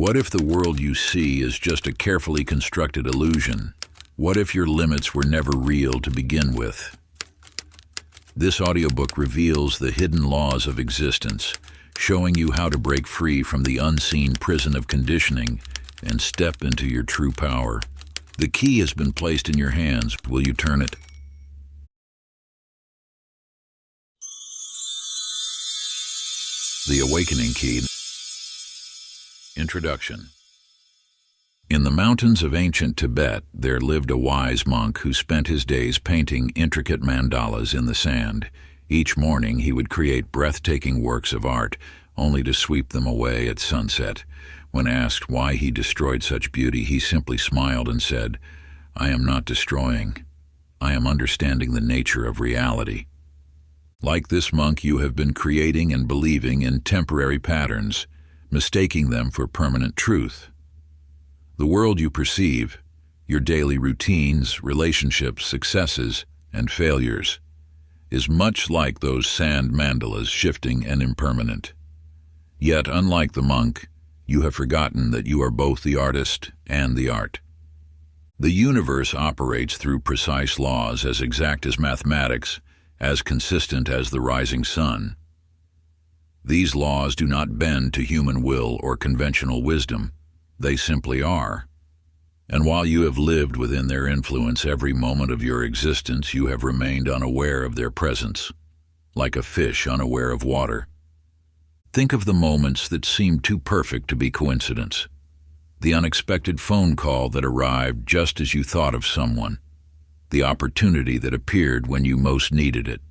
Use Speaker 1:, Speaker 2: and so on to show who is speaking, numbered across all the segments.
Speaker 1: What if the world you see is just a carefully constructed illusion? What if your limits were never real to begin with? This audiobook reveals the hidden laws of existence, showing you how to break free from the unseen prison of conditioning and step into your true power. The key has been placed in your hands. Will you turn it? The Awakening Key. Introduction. In the mountains of ancient Tibet, there lived a wise monk who spent his days painting intricate mandalas in the sand. Each morning he would create breathtaking works of art, only to sweep them away at sunset. When asked why he destroyed such beauty, he simply smiled and said, "I am not destroying. I am understanding the nature of reality." Like this monk, you have been creating and believing in temporary patterns, mistaking them for permanent truth. The world you perceive, your daily routines, relationships, successes, and failures, is much like those sand mandalas, shifting and impermanent. Yet, unlike the monk, you have forgotten that you are both the artist and the art. The universe operates through precise laws as exact as mathematics, as consistent as the rising sun. These laws do not bend to human will or conventional wisdom. They simply are. And while you have lived within their influence every moment of your existence, you have remained unaware of their presence, like a fish unaware of water. Think of the moments that seemed too perfect to be coincidence. The unexpected phone call that arrived just as you thought of someone. The opportunity that appeared when you most needed it.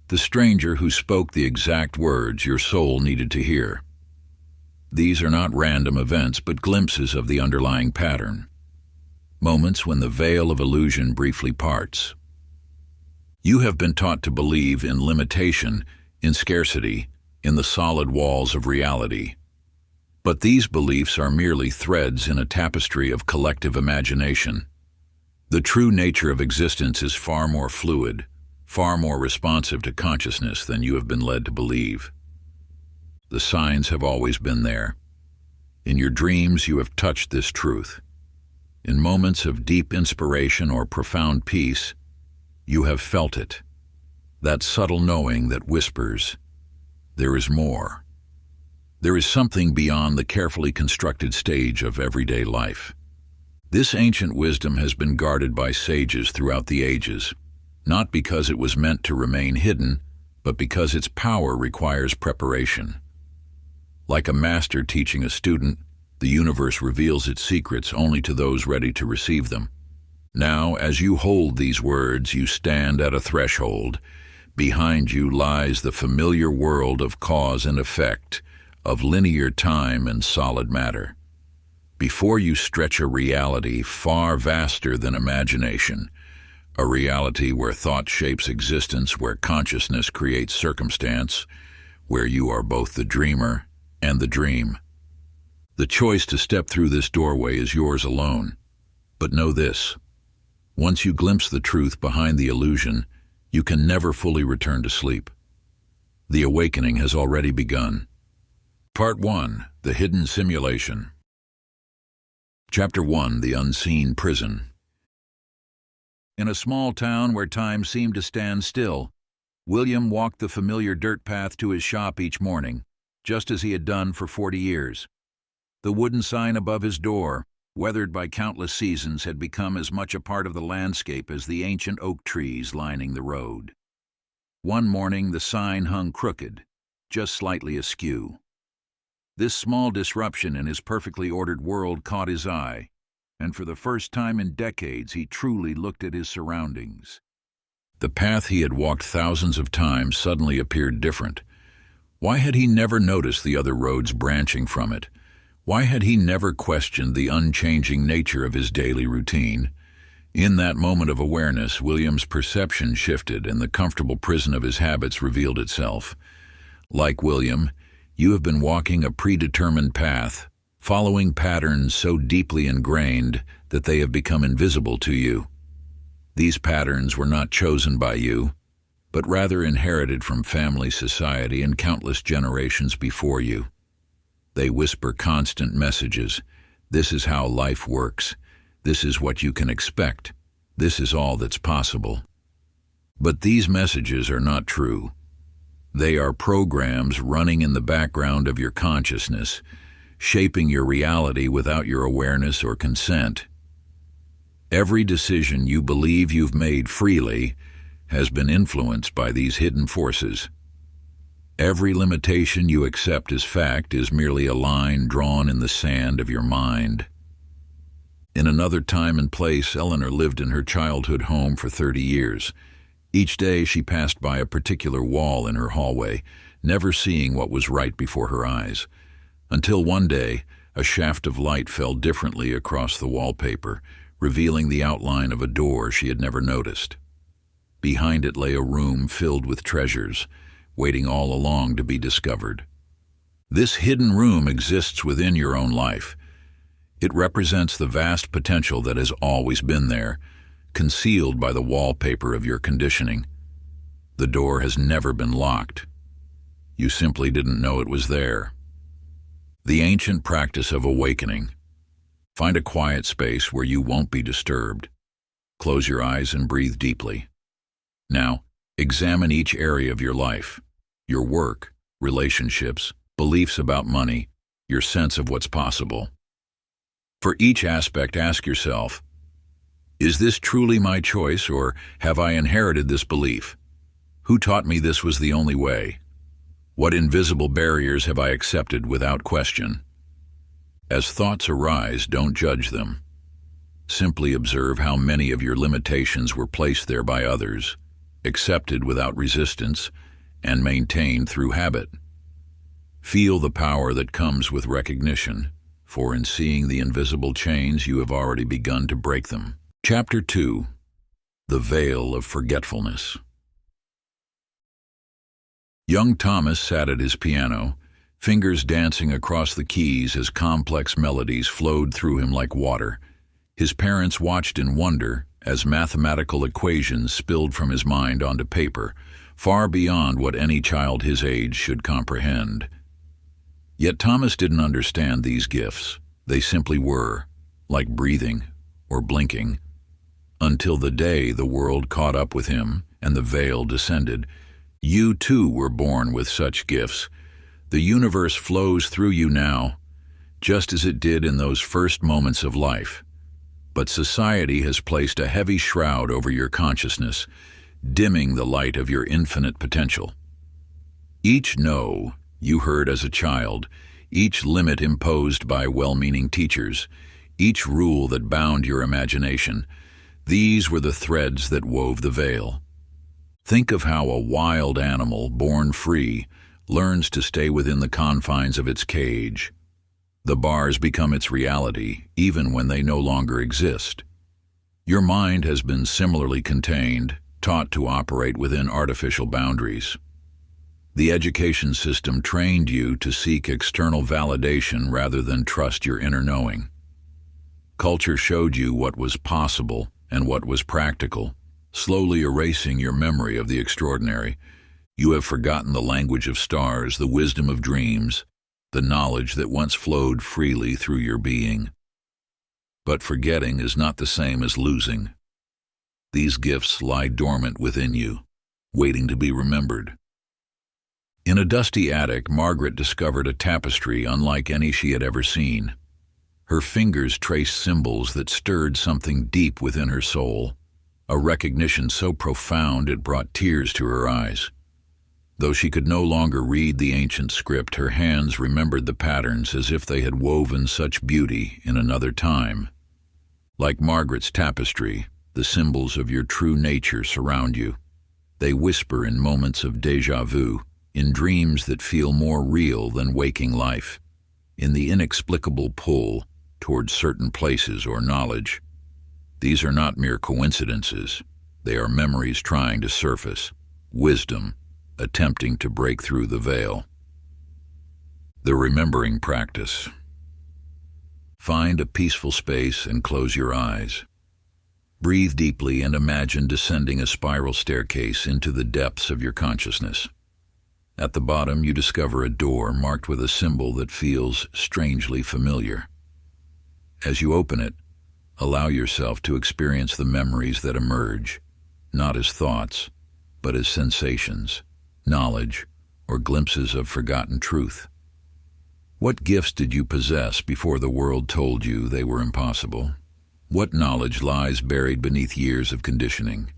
Speaker 1: The stranger who spoke the exact words your soul needed to hear. These are not random events, but glimpses of the underlying pattern. Moments when the veil of illusion briefly parts. You have been taught to believe in limitation, in scarcity, in the solid walls of reality. But these beliefs are merely threads in a tapestry of collective imagination. The true nature of existence is far more fluid, far more responsive to consciousness than you have been led to believe. The signs have always been there. In your dreams, you have touched this truth. In moments of deep inspiration or profound peace, you have felt it. That subtle knowing that whispers, there is more. There is something beyond the carefully constructed stage of everyday life. This ancient wisdom has been guarded by sages throughout the ages, not because it was meant to remain hidden, but because its power requires preparation. Like a master teaching a student, the universe reveals its secrets only to those ready to receive them. Now, as you hold these words, you stand at a threshold. Behind you lies the familiar world of cause and effect, of linear time and solid matter. Before you stretch a reality far vaster than imagination, a reality where thought shapes existence, where consciousness creates circumstance, where you are both the dreamer and the dream. The choice to step through this doorway is yours alone. But know this: once you glimpse the truth behind the illusion, you can never fully return to sleep. The awakening has already begun. Part 1. The Hidden Simulation. Chapter 1. The Unseen Prison. In a small town where time seemed to stand still, William walked the familiar dirt path to his shop each morning, just as he had done for 40 years. The wooden sign above his door, weathered by countless seasons, had become as much a part of the landscape as the ancient oak trees lining the road. One morning the sign hung crooked, just slightly askew. This small disruption in his perfectly ordered world caught his eye, and for the first time in decades he truly looked at his surroundings. The path he had walked thousands of times suddenly appeared different. Why had he never noticed the other roads branching from it? Why had he never questioned the unchanging nature of his daily routine? In that moment of awareness, William's perception shifted and the comfortable prison of his habits revealed itself. Like William, you have been walking a predetermined path, following patterns so deeply ingrained that they have become invisible to you. These patterns were not chosen by you, but rather inherited from family, society, and countless generations before you. They whisper constant messages. This is how life works. This is what you can expect. This is all that's possible. But these messages are not true. They are programs running in the background of your consciousness, shaping your reality without your awareness or consent. Every decision you believe you've made freely has been influenced by these hidden forces. Every limitation you accept as fact is merely a line drawn in the sand of your mind. In another time and place, Eleanor lived in her childhood home for 30 years. Each day she passed by a particular wall in her hallway, never seeing what was right before her eyes. Until one day, a shaft of light fell differently across the wallpaper, revealing the outline of a door she had never noticed. Behind it lay a room filled with treasures, waiting all along to be discovered. This hidden room exists within your own life. It represents the vast potential that has always been there, concealed by the wallpaper of your conditioning. The door has never been locked. You simply didn't know it was there. The ancient practice of awakening. Find a quiet space where you won't be disturbed. Close your eyes and breathe deeply. Now, examine each area of your life, your work, relationships, beliefs about money, your sense of what's possible. For each aspect, ask yourself, is this truly my choice, or have I inherited this belief? Who taught me this was the only way? What invisible barriers have I accepted without question? As thoughts arise, don't judge them. Simply observe how many of your limitations were placed there by others, accepted without resistance, and maintained through habit. Feel the power that comes with recognition, for in seeing the invisible chains you have already begun to break them. Chapter 2. The Veil of Forgetfulness. Young Thomas sat at his piano, fingers dancing across the keys as complex melodies flowed through him like water. His parents watched in wonder as mathematical equations spilled from his mind onto paper, far beyond what any child his age should comprehend. Yet Thomas didn't understand these gifts. They simply were, like breathing or blinking, until the day the world caught up with him and the veil descended. You too were born with such gifts. The universe flows through you now, just as it did in those first moments of life. But society has placed a heavy shroud over your consciousness, dimming the light of your infinite potential. Each no you heard as a child, each limit imposed by well-meaning teachers, each rule that bound your imagination, these were the threads that wove the veil. Think of how a wild animal, born free, learns to stay within the confines of its cage. The bars become its reality, even when they no longer exist. Your mind has been similarly contained, taught to operate within artificial boundaries. The education system trained you to seek external validation rather than trust your inner knowing. Culture showed you what was possible and what was practical, slowly erasing your memory of the extraordinary. You have forgotten the language of stars, the wisdom of dreams, the knowledge that once flowed freely through your being. But forgetting is not the same as losing. These gifts lie dormant within you, waiting to be remembered. In a dusty attic, Margaret discovered a tapestry unlike any she had ever seen. Her fingers traced symbols that stirred something deep within her soul, a recognition so profound it brought tears to her eyes. Though she could no longer read the ancient script, her hands remembered the patterns as if they had woven such beauty in another time. Like Margaret's tapestry, the symbols of your true nature surround you. They whisper in moments of déjà vu, in dreams that feel more real than waking life, in the inexplicable pull towards certain places or knowledge. These are not mere coincidences. They are memories trying to surface, wisdom attempting to break through the veil. The remembering practice. Find a peaceful space and close your eyes. Breathe deeply and imagine descending a spiral staircase into the depths of your consciousness. At the bottom, you discover a door marked with a symbol that feels strangely familiar. As you open it, allow yourself to experience the memories that emerge, not as thoughts, but as sensations, knowledge, or glimpses of forgotten truth. What gifts did you possess before the world told you they were impossible? What knowledge lies buried beneath years of conditioning?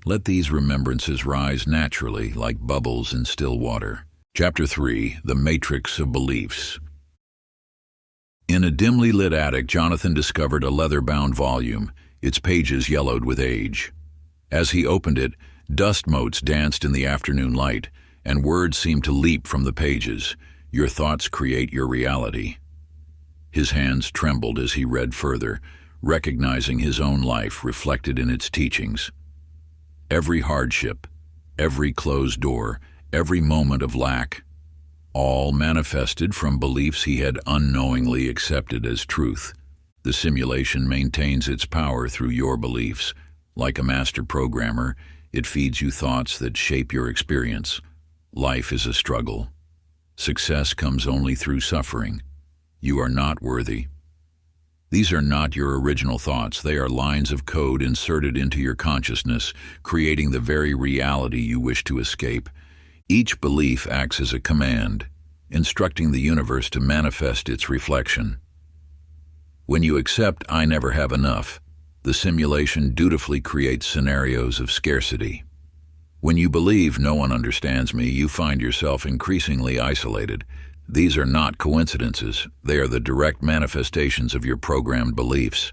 Speaker 1: Let these remembrances rise naturally like bubbles in still water. Chapter 3: The Matrix of Beliefs. In a dimly lit attic, Jonathan discovered a leather-bound volume, its pages yellowed with age. As he opened it, dust motes danced in the afternoon light, and words seemed to leap from the pages. Your thoughts create your reality. His hands trembled as he read further, recognizing his own life reflected in its teachings. Every hardship, every closed door, every moment of lack, all manifested from beliefs he had unknowingly accepted as truth. The simulation maintains its power through your beliefs. Like a master programmer, it feeds you thoughts that shape your experience. Life is a struggle. Success comes only through suffering. You are not worthy. These are not your original thoughts. They are lines of code inserted into your consciousness, creating the very reality you wish to escape. Each belief acts as a command, instructing the universe to manifest its reflection. When you accept "I never have enough," the simulation dutifully creates scenarios of scarcity. When you believe "no one understands me," you find yourself increasingly isolated. These are not coincidences. They are the direct manifestations of your programmed beliefs.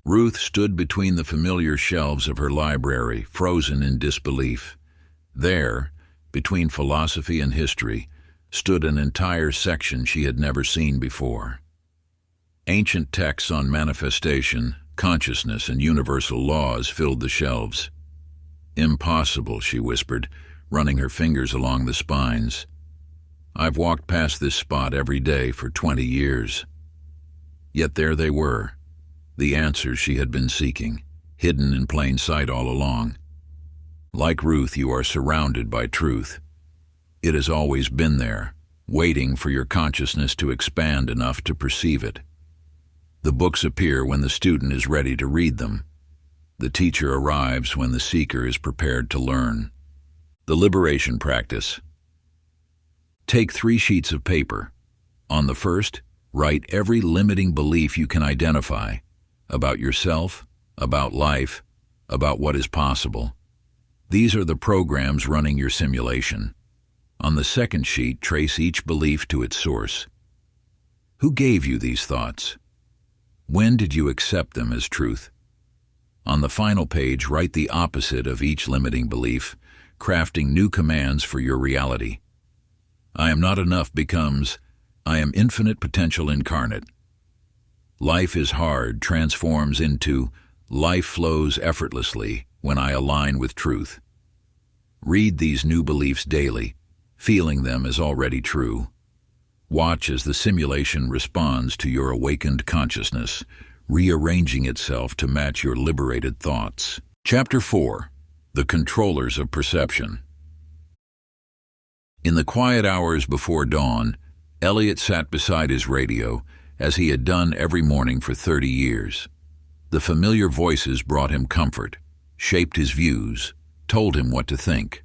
Speaker 1: Ruth stood between the familiar shelves of her library, frozen in disbelief. There, between philosophy and history, stood an entire section she had never seen before. Ancient texts on manifestation, consciousness, and universal laws filled the shelves. "Impossible," she whispered, running her fingers along the spines. "I've walked past this spot every day for 20 years. Yet there they were, the answers she had been seeking, hidden in plain sight all along. Like Ruth, you are surrounded by truth. It has always been there, waiting for your consciousness to expand enough to perceive it. The books appear when the student is ready to read them. The teacher arrives when the seeker is prepared to learn." The liberation practice. Take 3 sheets of paper. On the first, write every limiting belief you can identify about yourself, about life, about what is possible. These are the programs running your simulation. On the second sheet, trace each belief to its source. Who gave you these thoughts? When did you accept them as truth? On the final page, write the opposite of each limiting belief, crafting new commands for your reality. "I am not enough" becomes "I am infinite potential incarnate." "Life is hard" transforms into "Life flows effortlessly when I align with truth." Read these new beliefs daily, feeling them as already true. Watch as the simulation responds to your awakened consciousness, rearranging itself to match your liberated thoughts. Chapter 4: The Controllers of Perception. In the quiet hours before dawn, Elliot sat beside his radio, as he had done every morning for 30 years. The familiar voices brought him comfort, shaped his views, told him what to think.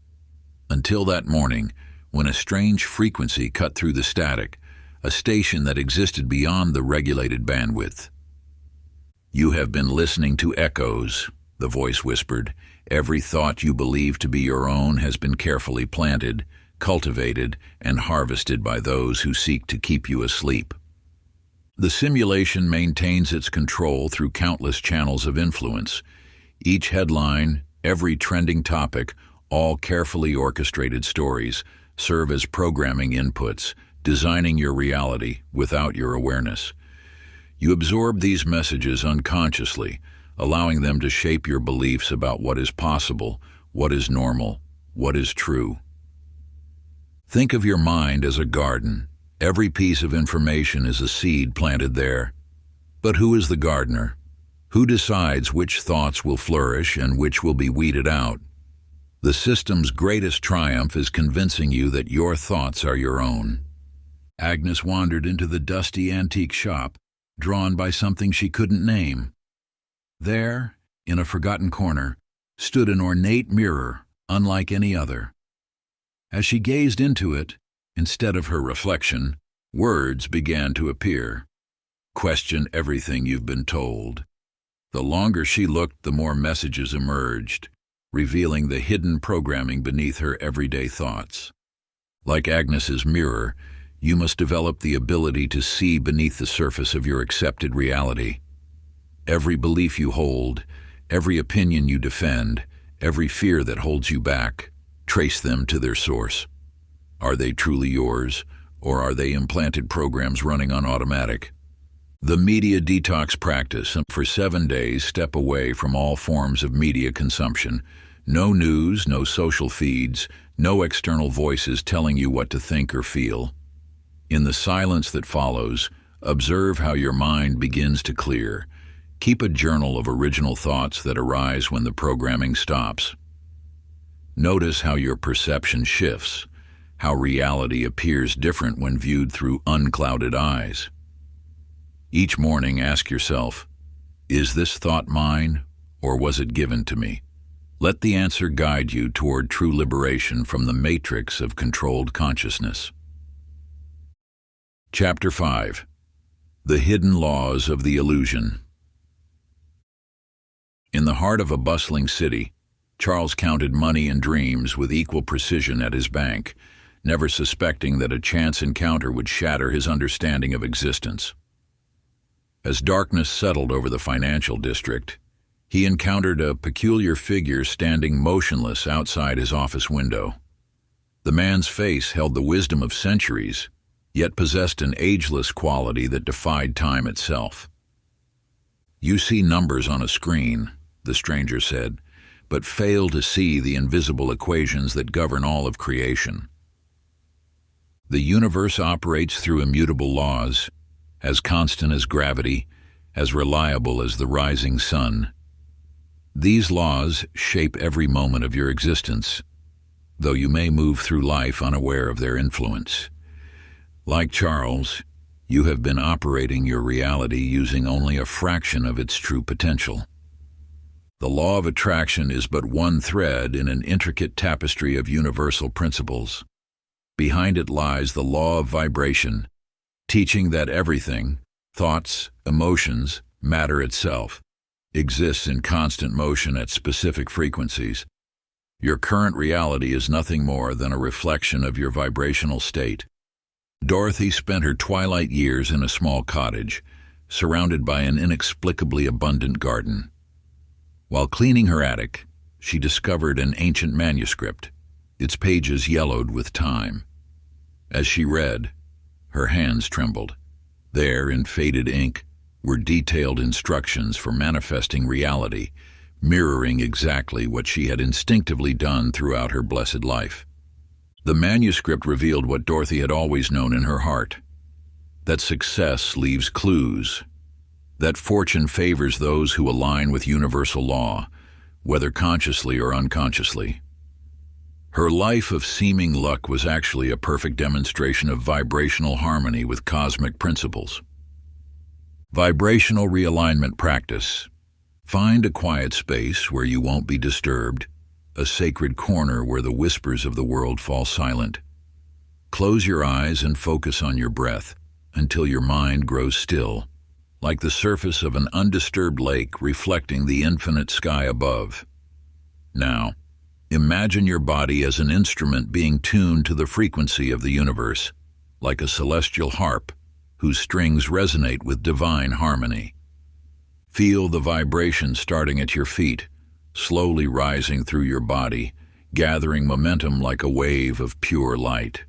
Speaker 1: Until that morning, when a strange frequency cut through the static, a station that existed beyond the regulated bandwidth. "You have been listening to echoes," the voice whispered. "Every thought you believe to be your own has been carefully planted, cultivated, and harvested by those who seek to keep you asleep." The simulation maintains its control through countless channels of influence. Each headline, every trending topic, all carefully orchestrated stories, serve as programming inputs, designing your reality without your awareness. You absorb these messages unconsciously, allowing them to shape your beliefs about what is possible, what is normal, what is true. Think of your mind as a garden. Every piece of information is a seed planted there. But who is the gardener? Who decides which thoughts will flourish and which will be weeded out? The system's greatest triumph is convincing you that your thoughts are your own. Agnes wandered into the dusty antique shop, drawn by something she couldn't name. There, in a forgotten corner, stood an ornate mirror, unlike any other. As she gazed into it, instead of her reflection, words began to appear. Question everything you've been told. The longer she looked, the more messages emerged, revealing the hidden programming beneath her everyday thoughts. Like Agnes's mirror, you must develop the ability to see beneath the surface of your accepted reality. Every belief you hold, every opinion you defend, every fear that holds you back, trace them to their source. Are they truly yours, or are they implanted programs running on automatic? The media detox practice. For 7 days, step away from all forms of media consumption. No news, no social feeds, no external voices telling you what to think or feel. In the silence that follows, observe how your mind begins to clear. Keep a journal of original thoughts that arise when the programming stops. Notice how your perception shifts, how reality appears different when viewed through unclouded eyes. Each morning, ask yourself, is this thought mine, or was it given to me? Let the answer guide you toward true liberation from the matrix of controlled consciousness. Chapter 5. The Hidden Laws of the Illusion. In the heart of a bustling city, Charles counted money and dreams with equal precision at his bank, never suspecting that a chance encounter would shatter his understanding of existence. As darkness settled over the financial district, he encountered a peculiar figure standing motionless outside his office window. The man's face held the wisdom of centuries, yet possessed an ageless quality that defied time itself. "You see numbers on a screen," the stranger said, "but fail to see the invisible equations that govern all of creation. The universe operates through immutable laws, as constant as gravity, as reliable as the rising sun. These laws shape every moment of your existence, though you may move through life unaware of their influence. Like Charles, you have been operating your reality using only a fraction of its true potential. The law of attraction is but one thread in an intricate tapestry of universal principles. Behind it lies the law of vibration, teaching that everything, thoughts, emotions, matter itself, exists in constant motion at specific frequencies. Your current reality is nothing more than a reflection of your vibrational state. Dorothy spent her twilight years in a small cottage, surrounded by an inexplicably abundant garden. While cleaning her attic, she discovered an ancient manuscript, its pages yellowed with time. As she read, her hands trembled. There, in faded ink, were detailed instructions for manifesting reality, mirroring exactly what she had instinctively done throughout her blessed life. The manuscript revealed what Dorothy had always known in her heart, that success leaves clues, that fortune favors those who align with universal law, whether consciously or unconsciously. Her life of seeming luck was actually a perfect demonstration of vibrational harmony with cosmic principles. Vibrational realignment practice. Find a quiet space where you won't be disturbed, a sacred corner where the whispers of the world fall silent. Close your eyes and focus on your breath until your mind grows still, like the surface of an undisturbed lake reflecting the infinite sky above. Now, imagine your body as an instrument being tuned to the frequency of the universe, like a celestial harp whose strings resonate with divine harmony. Feel the vibration starting at your feet, slowly rising through your body, gathering momentum like a wave of pure light.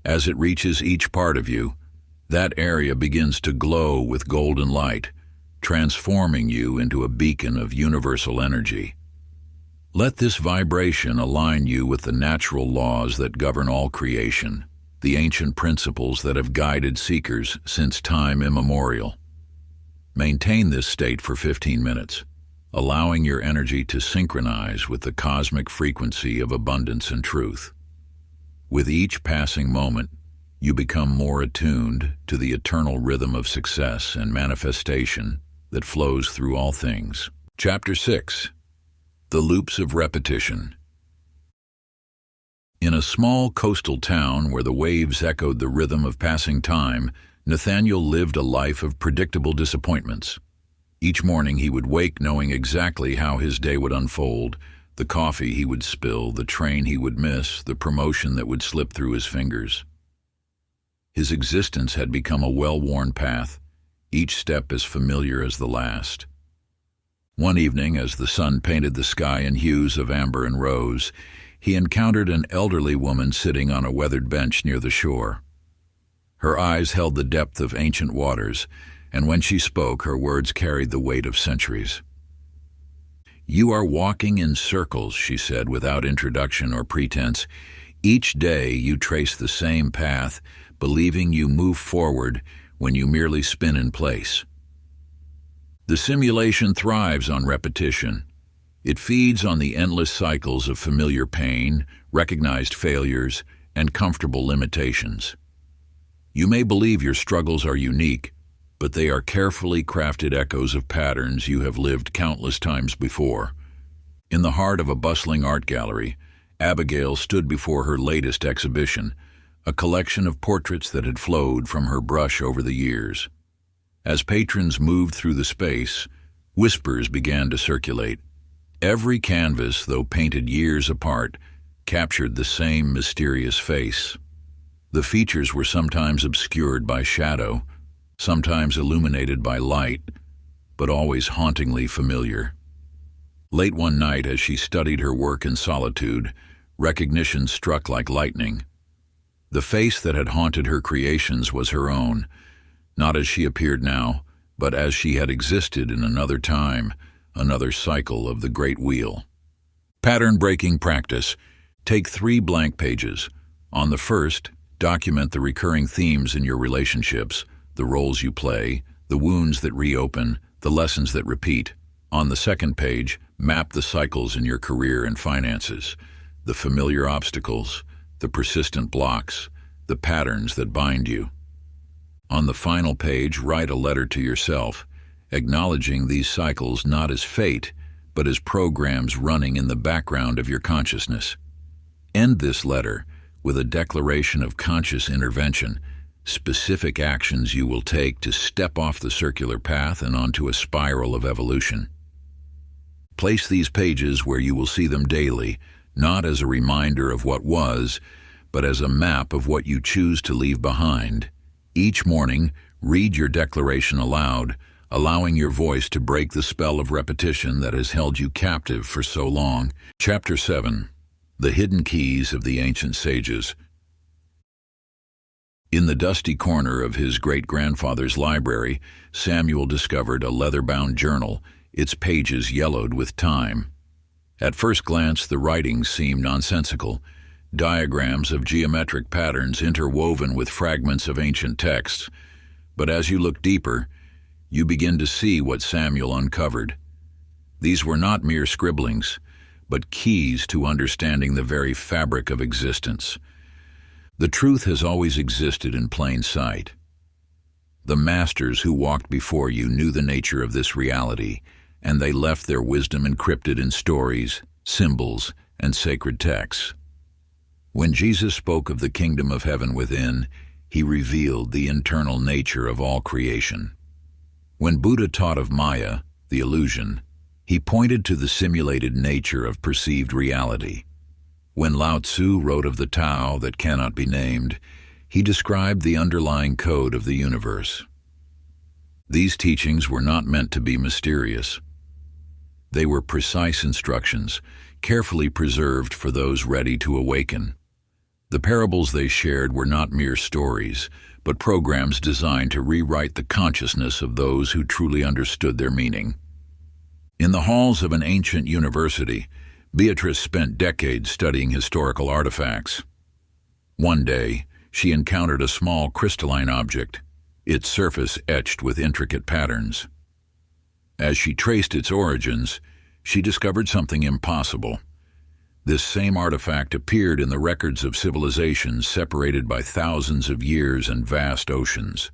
Speaker 1: As it reaches each part of you, that area begins to glow with golden light, transforming you into a beacon of universal energy. Let this vibration align you with the natural laws that govern all creation, the ancient principles that have guided seekers since time immemorial. Maintain this state for 15 minutes. allowing your energy to synchronize with the cosmic frequency of abundance and truth. With each passing moment, you become more attuned to the eternal rhythm of success and manifestation that flows through all things. Chapter 6. The Loops of Repetition. In a small coastal town where the waves echoed the rhythm of passing time, Nathaniel lived a life of predictable disappointments. Each morning he would wake knowing exactly how his day would unfold, the coffee he would spill, the train he would miss, the promotion that would slip through his fingers. His existence had become a well-worn path, each step as familiar as the last. One evening, as the sun painted the sky in hues of amber and rose, he encountered an elderly woman sitting on a weathered bench near the shore. Her eyes held the depth of ancient waters, and when she spoke, her words carried the weight of centuries. "You are walking in circles," she said without introduction or pretense. "Each day you trace the same path, believing you move forward when you merely spin in place. The simulation thrives on repetition. It feeds on the endless cycles of familiar pain, recognized failures, and comfortable limitations. You may believe your struggles are unique, but they are carefully crafted echoes of patterns you have lived countless times before." In the heart of a bustling art gallery, Abigail stood before her latest exhibition, a collection of portraits that had flowed from her brush over the years. As patrons moved through the space, whispers began to circulate. Every canvas, though painted years apart, captured the same mysterious face. The features were sometimes obscured by shadow, sometimes illuminated by light, but always hauntingly familiar. Late one night, as she studied her work in solitude, recognition struck like lightning. The face that had haunted her creations was her own, not as she appeared now, but as she had existed in another time, another cycle of the Great Wheel. Pattern-breaking practice. Take 3 blank pages. On the first, document the recurring themes in your relationships, the roles you play, the wounds that reopen, the lessons that repeat. On the second page, map the cycles in your career and finances, the familiar obstacles, the persistent blocks, the patterns that bind you. On the final page, write a letter to yourself, acknowledging these cycles not as fate, but as programs running in the background of your consciousness. End this letter with a declaration of conscious intervention, specific actions you will take to step off the circular path and onto a spiral of evolution. Place these pages where you will see them daily, not as a reminder of what was, but as a map of what you choose to leave behind. Each morning, read your declaration aloud, allowing your voice to break the spell of repetition that has held you captive for so long. Chapter 7. The Hidden Keys of the Ancient Sages. In the dusty corner of his great-grandfather's library, Samuel discovered a leather-bound journal, its pages yellowed with time. At first glance, the writing seemed nonsensical, diagrams of geometric patterns interwoven with fragments of ancient texts. But as you look deeper, you begin to see what Samuel uncovered. These were not mere scribblings, but keys to understanding the very fabric of existence. The truth has always existed in plain sight. The masters who walked before you knew the nature of this reality, and they left their wisdom encrypted in stories, symbols, and sacred texts. When Jesus spoke of the kingdom of heaven within, he revealed the internal nature of all creation. When Buddha taught of Maya, the illusion, he pointed to the simulated nature of perceived reality. When Lao Tzu wrote of the Tao that cannot be named, he described the underlying code of the universe. These teachings were not meant to be mysterious. They were precise instructions, carefully preserved for those ready to awaken. The parables they shared were not mere stories, but programs designed to rewrite the consciousness of those who truly understood their meaning. In the halls of an ancient university, Beatrice spent decades studying historical artifacts. One day, she encountered a small crystalline object, its surface etched with intricate patterns. As she traced its origins, she discovered something impossible. This same artifact appeared in the records of civilizations separated by thousands of years and vast oceans.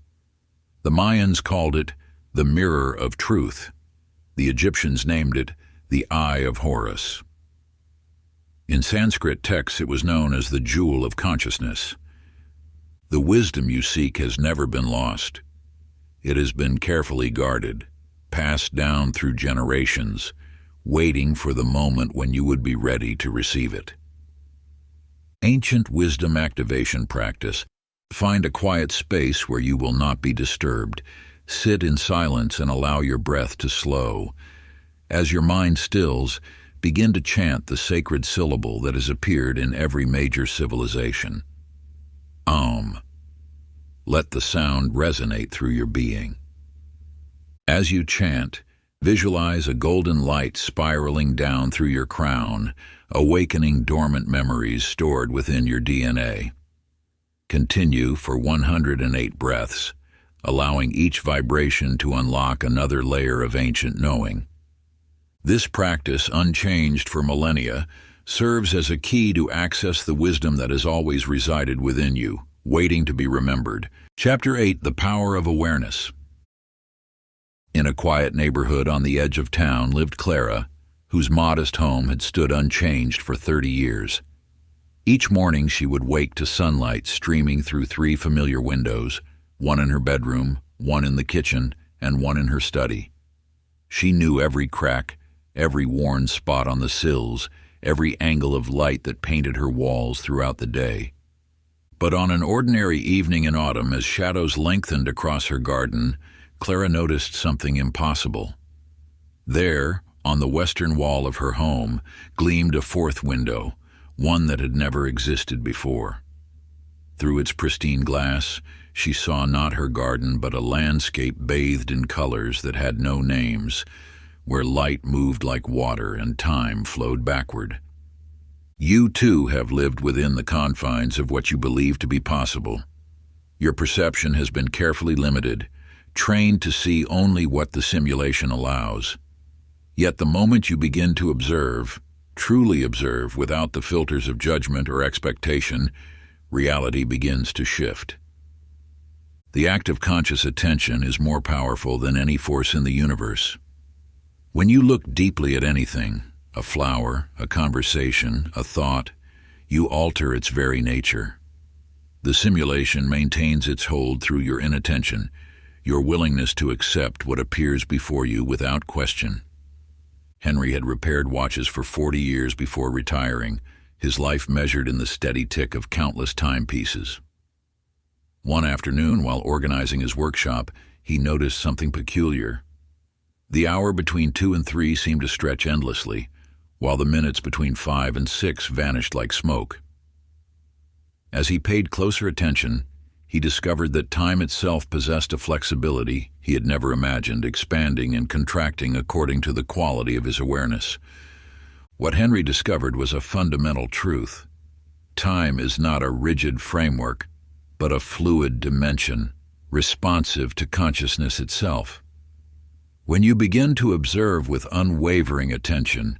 Speaker 1: The Mayans called it the Mirror of Truth. The Egyptians named it the Eye of Horus. In Sanskrit texts, it was known as the Jewel of Consciousness. The wisdom you seek has never been lost. It has been carefully guarded, passed down through generations, waiting for the moment when you would be ready to receive it. Ancient wisdom activation practice. Find a quiet space where you will not be disturbed. Sit in silence and allow your breath to slow. As your mind stills, begin to chant the sacred syllable that has appeared in every major civilization. Om. Let the sound resonate through your being. As you chant, visualize a golden light spiraling down through your crown, awakening dormant memories stored within your DNA. Continue for 108 breaths, allowing each vibration to unlock another layer of ancient knowing. This practice, unchanged for millennia, serves as a key to access the wisdom that has always resided within you, waiting to be remembered. Chapter 8: The Power of Awareness. In a quiet neighborhood on the edge of town lived Clara, whose modest home had stood unchanged for 30 years. Each morning she would wake to sunlight streaming through 3 familiar windows, one in her bedroom, one in the kitchen, and one in her study. She knew every crack, every worn spot on the sills, every angle of light that painted her walls throughout the day. But on an ordinary evening in autumn, as shadows lengthened across her garden, Clara noticed something impossible. There, on the western wall of her home, gleamed a 4th window, one that had never existed before. Through its pristine glass, she saw not her garden but a landscape bathed in colors that had no names, where light moved like water and time flowed backward. You too have lived within the confines of what you believe to be possible. Your perception has been carefully limited, trained to see only what the simulation allows. Yet the moment you begin to observe, truly observe without the filters of judgment or expectation, reality begins to shift. The act of conscious attention is more powerful than any force in the universe. When you look deeply at anything, a flower, a conversation, a thought, you alter its very nature. The simulation maintains its hold through your inattention, your willingness to accept what appears before you without question. Henry had repaired watches for 40 years before retiring, his life measured in the steady tick of countless timepieces. One afternoon, while organizing his workshop, he noticed something peculiar. The hour between 2 and 3 seemed to stretch endlessly, while the minutes between 5 and 6 vanished like smoke. As he paid closer attention, he discovered that time itself possessed a flexibility he had never imagined, expanding and contracting according to the quality of his awareness. What Henry discovered was a fundamental truth. Time is not a rigid framework, but a fluid dimension, responsive to consciousness itself. When you begin to observe with unwavering attention,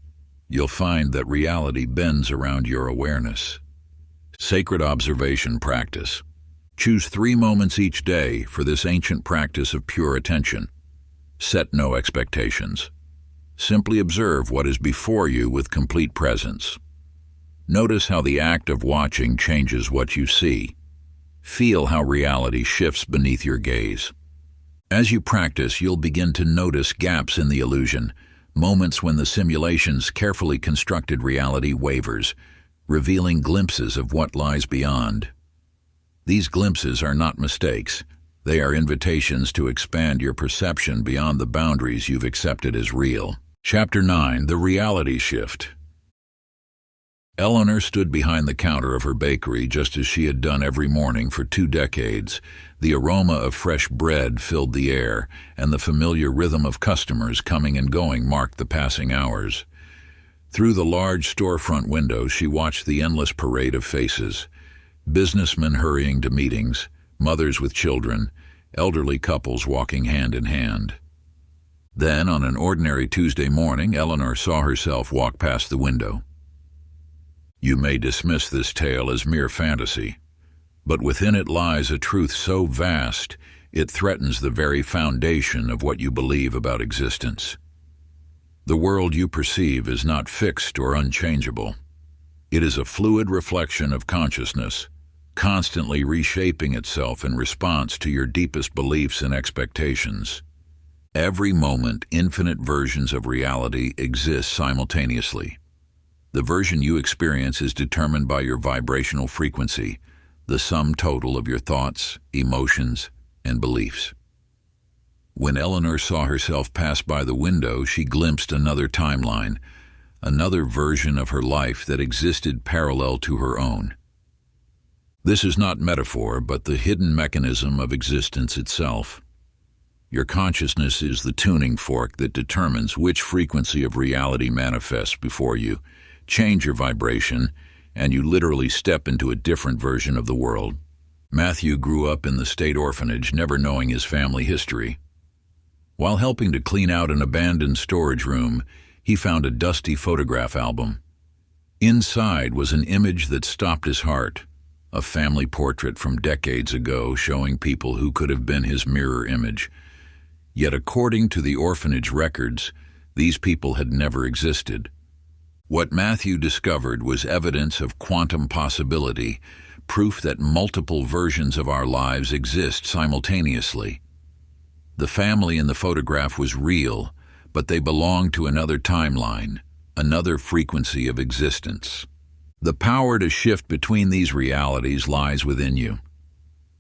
Speaker 1: you'll find that reality bends around your awareness. Sacred observation practice. Choose 3 moments each day for this ancient practice of pure attention. Set no expectations. Simply observe what is before you with complete presence. Notice how the act of watching changes what you see. Feel how reality shifts beneath your gaze. As you practice, you'll begin to notice gaps in the illusion, moments when the simulation's carefully constructed reality wavers, revealing glimpses of what lies beyond. These glimpses are not mistakes. They are invitations to expand your perception beyond the boundaries you've accepted as real. Chapter 9: The Reality Shift. Eleanor stood behind the counter of her bakery just as she had done every morning for 2 decades. The aroma of fresh bread filled the air, and the familiar rhythm of customers coming and going marked the passing hours. Through the large storefront window, she watched the endless parade of faces. Businessmen hurrying to meetings, mothers with children, elderly couples walking hand in hand. Then, on an ordinary Tuesday morning, Eleanor saw herself walk past the window. You may dismiss this tale as mere fantasy, but within it lies a truth so vast it threatens the very foundation of what you believe about existence. The world you perceive is not fixed or unchangeable. It is a fluid reflection of consciousness, constantly reshaping itself in response to your deepest beliefs and expectations. Every moment, infinite versions of reality exist simultaneously. The version you experience is determined by your vibrational frequency, the sum total of your thoughts, emotions, and beliefs. When Eleanor saw herself pass by the window, she glimpsed another timeline, another version of her life that existed parallel to her own. This is not metaphor, but the hidden mechanism of existence itself. Your consciousness is the tuning fork that determines which frequency of reality manifests before you. Change your vibration, and you literally step into a different version of the world. Matthew grew up in the state orphanage, never knowing his family history. While helping to clean out an abandoned storage room, he found a dusty photograph album. Inside was an image that stopped his heart, a family portrait from decades ago showing people who could have been his mirror image. Yet according to the orphanage records, these people had never existed. What Matthew discovered was evidence of quantum possibility, proof that multiple versions of our lives exist simultaneously. The family in the photograph was real, but they belonged to another timeline, another frequency of existence. The power to shift between these realities lies within you.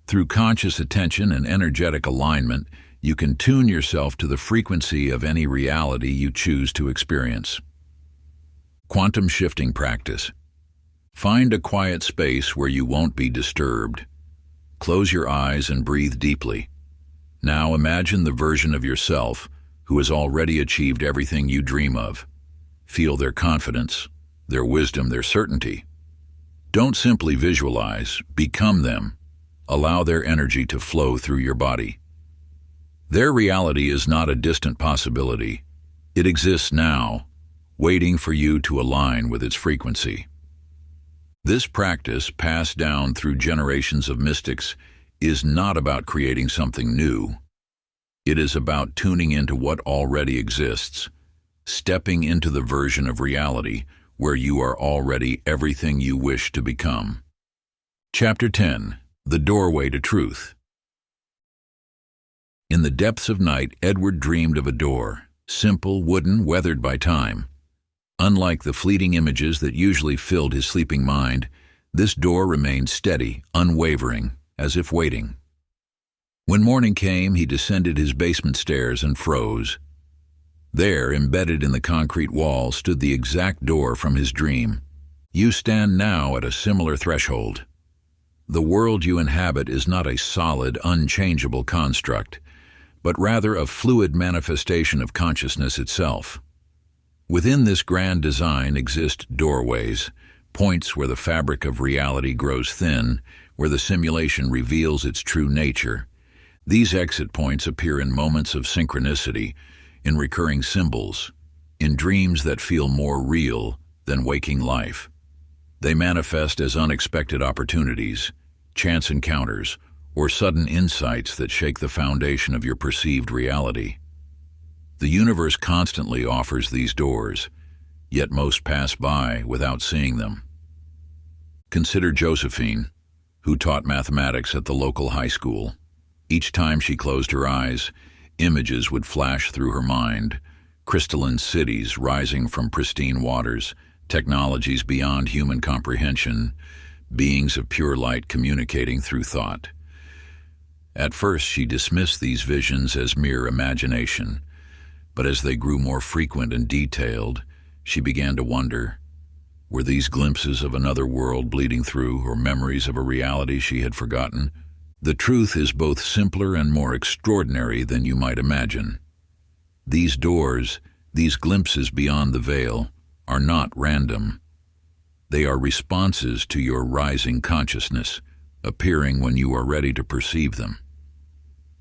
Speaker 1: Through conscious attention and energetic alignment, you can tune yourself to the frequency of any reality you choose to experience. Quantum shifting practice. Find a quiet space where you won't be disturbed. Close your eyes and breathe deeply. Now imagine the version of yourself who has already achieved everything you dream of. Feel their confidence, their wisdom, their certainty. Don't simply visualize, become them. Allow their energy to flow through your body. Their reality is not a distant possibility. It exists now, waiting for you to align with its frequency. This practice, passed down through generations of mystics, is not about creating something new. It is about tuning into what already exists, stepping into the version of reality where you are already everything you wish to become. Chapter 10. The Doorway to Truth. In the depths of night, Edward dreamed of a door, simple, wooden, weathered by time. Unlike the fleeting images that usually filled his sleeping mind, this door remained steady, unwavering, as if waiting. When morning came, he descended his basement stairs and froze. There, embedded in the concrete wall, stood the exact door from his dream. You stand now at a similar threshold. The world you inhabit is not a solid, unchangeable construct, but rather a fluid manifestation of consciousness itself. Within this grand design exist doorways, points where the fabric of reality grows thin, where the simulation reveals its true nature. These exit points appear in moments of synchronicity, in recurring symbols, in dreams that feel more real than waking life. They manifest as unexpected opportunities, chance encounters, or sudden insights that shake the foundation of your perceived reality. The universe constantly offers these doors, yet most pass by without seeing them. Consider Josephine, who taught mathematics at the local high school. Each time she closed her eyes, images would flash through her mind, crystalline cities rising from pristine waters, technologies beyond human comprehension, beings of pure light communicating through thought. At first, she dismissed these visions as mere imagination, but as they grew more frequent and detailed, she began to wonder, were these glimpses of another world bleeding through, or memories of a reality she had forgotten? The truth is both simpler and more extraordinary than you might imagine. These doors, these glimpses beyond the veil, are not random. They are responses to your rising consciousness, appearing when you are ready to perceive them.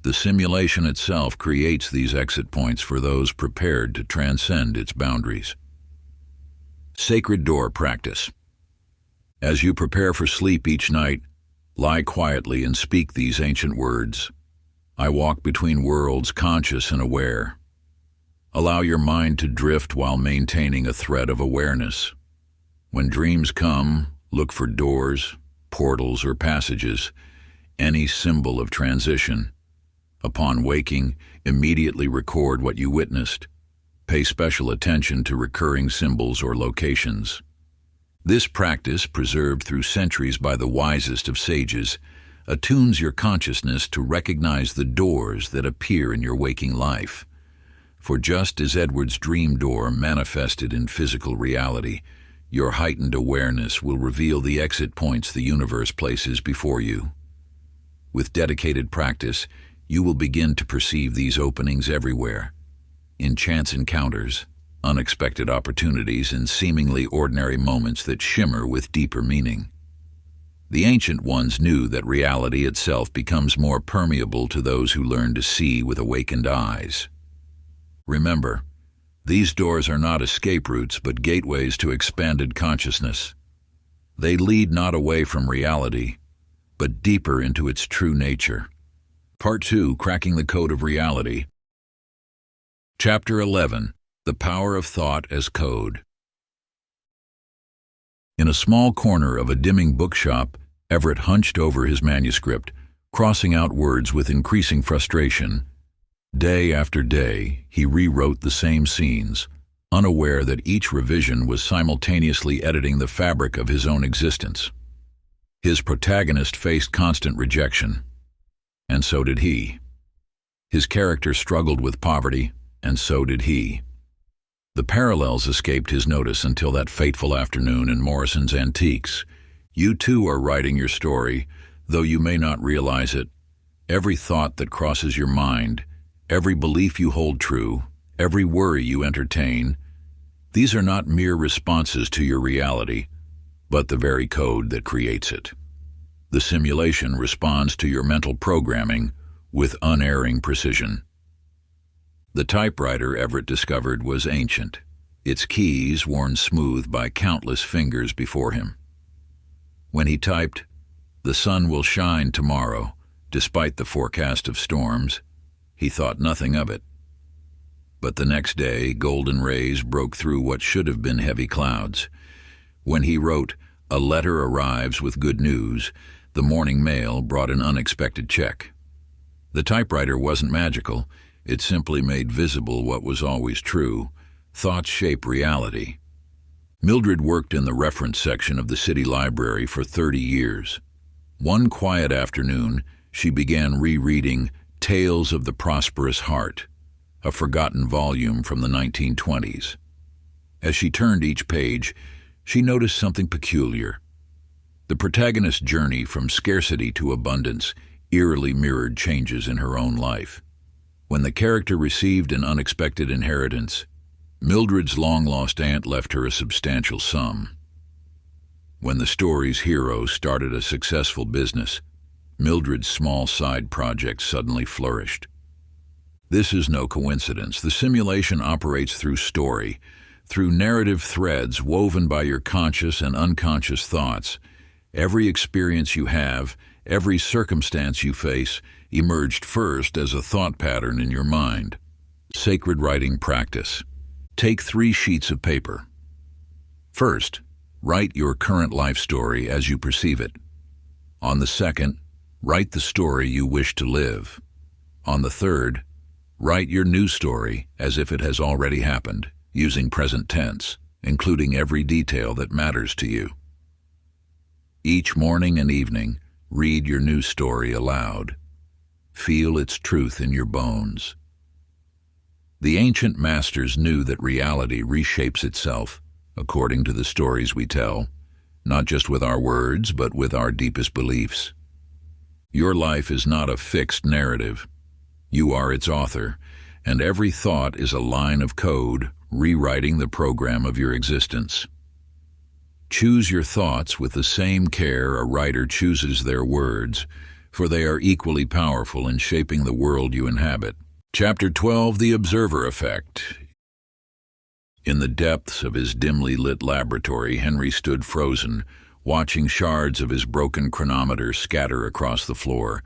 Speaker 1: The simulation itself creates these exit points for those prepared to transcend its boundaries. Sacred door practice. As you prepare for sleep each night, lie quietly and speak these ancient words. I walk between worlds, conscious and aware. Allow your mind to drift while maintaining a thread of awareness. When dreams come, look for doors, portals, or passages, any symbol of transition. Upon waking, immediately record what you witnessed. Pay special attention to recurring symbols or locations. This practice, preserved through centuries by the wisest of sages, attunes your consciousness to recognize the doors that appear in your waking life. For just as Edward's dream door manifested in physical reality, your heightened awareness will reveal the exit points the universe places before you. With dedicated practice, you will begin to perceive these openings everywhere, in chance encounters, unexpected opportunities, and seemingly ordinary moments that shimmer with deeper meaning. The ancient ones knew that reality itself becomes more permeable to those who learn to see with awakened eyes. Remember, these doors are not escape routes but gateways to expanded consciousness. They lead not away from reality, but deeper into its true nature. Part 2, Cracking the Code of Reality. Chapter 11, The Power of Thought as Code. In a small corner of a dimming bookshop, Everett hunched over his manuscript, crossing out words with increasing frustration. Day after day, he rewrote the same scenes, unaware that each revision was simultaneously editing the fabric of his own existence. His protagonist faced constant rejection, and so did he. His character struggled with poverty, and so did he. The parallels escaped his notice until that fateful afternoon in Morrison's Antiques. You too are writing your story, though you may not realize it. Every thought that crosses your mind, every belief you hold true, every worry you entertain, these are not mere responses to your reality, but the very code that creates it. The simulation responds to your mental programming with unerring precision. The typewriter Everett discovered was ancient, its keys worn smooth by countless fingers before him. When he typed, "The sun will shine tomorrow, despite the forecast of storms," he thought nothing of it. But the next day, golden rays broke through what should have been heavy clouds. When he wrote, "A letter arrives with good news," the morning mail brought an unexpected check. The typewriter wasn't magical. It simply made visible what was always true. Thoughts shape reality. Mildred worked in the reference section of the city library for 30 years. One quiet afternoon, she began rereading Tales of the Prosperous Heart, a forgotten volume from the 1920s. As she turned each page, she noticed something peculiar. The protagonist's journey from scarcity to abundance eerily mirrored changes in her own life. When the character received an unexpected inheritance, Mildred's long-lost aunt left her a substantial sum. When the story's hero started a successful business, Mildred's small side project suddenly flourished. This is no coincidence. The simulation operates through story, through narrative threads woven by your conscious and unconscious thoughts. Every experience you have, every circumstance you face, emerged first as a thought pattern in your mind. Sacred writing practice. Take 3 sheets of paper. First, write your current life story as you perceive it. On the second, write the story you wish to live. On the third, write your new story as if it has already happened, using present tense, including every detail that matters to you. Each morning and evening, read your new story aloud. Feel its truth in your bones. The ancient masters knew that reality reshapes itself according to the stories we tell, not just with our words, but with our deepest beliefs. Your life is not a fixed narrative. You are its author, and every thought is a line of code rewriting the program of your existence. Choose your thoughts with the same care a writer chooses their words. for they are equally powerful in shaping the world you inhabit. Chapter 12: The Observer Effect. In the depths of his dimly lit laboratory, Henry stood frozen, watching shards of his broken chronometer scatter across the floor.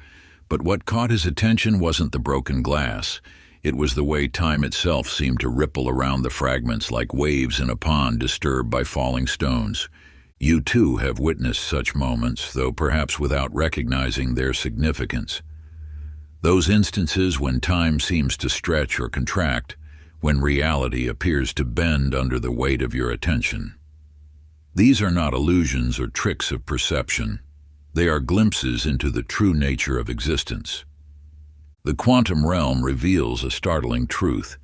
Speaker 1: But what caught his attention wasn't the broken glass. It was the way time itself seemed to ripple around the fragments like waves in a pond disturbed by falling stones. You too have witnessed such moments, though perhaps without recognizing their significance. Those instances when time seems to stretch or contract, when reality appears to bend under the weight of your attention. These are not illusions or tricks of perception. They are glimpses into the true nature of existence. The quantum realm reveals a startling truth.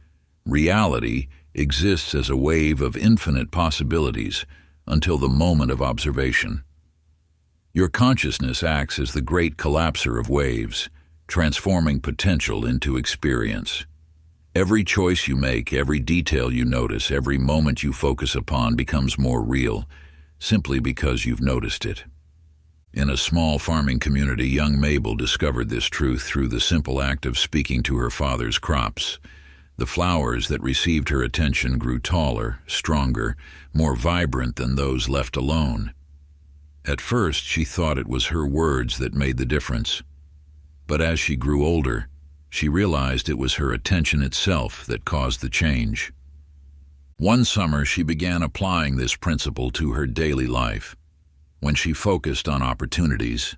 Speaker 1: Reality exists as a wave of infinite possibilities until the moment of observation. Your consciousness acts as the great collapser of waves, transforming potential into experience. Every choice you make, every detail you notice, every moment you focus upon becomes more real, simply because you've noticed it. In a small farming community, young Mabel discovered this truth through the simple act of speaking to her father's crops. The flowers that received her attention grew taller, stronger, more vibrant than those left alone. At first, she thought it was her words that made the difference. But as she grew older, she realized it was her attention itself that caused the change. One summer, she began applying this principle to her daily life. When she focused on opportunities,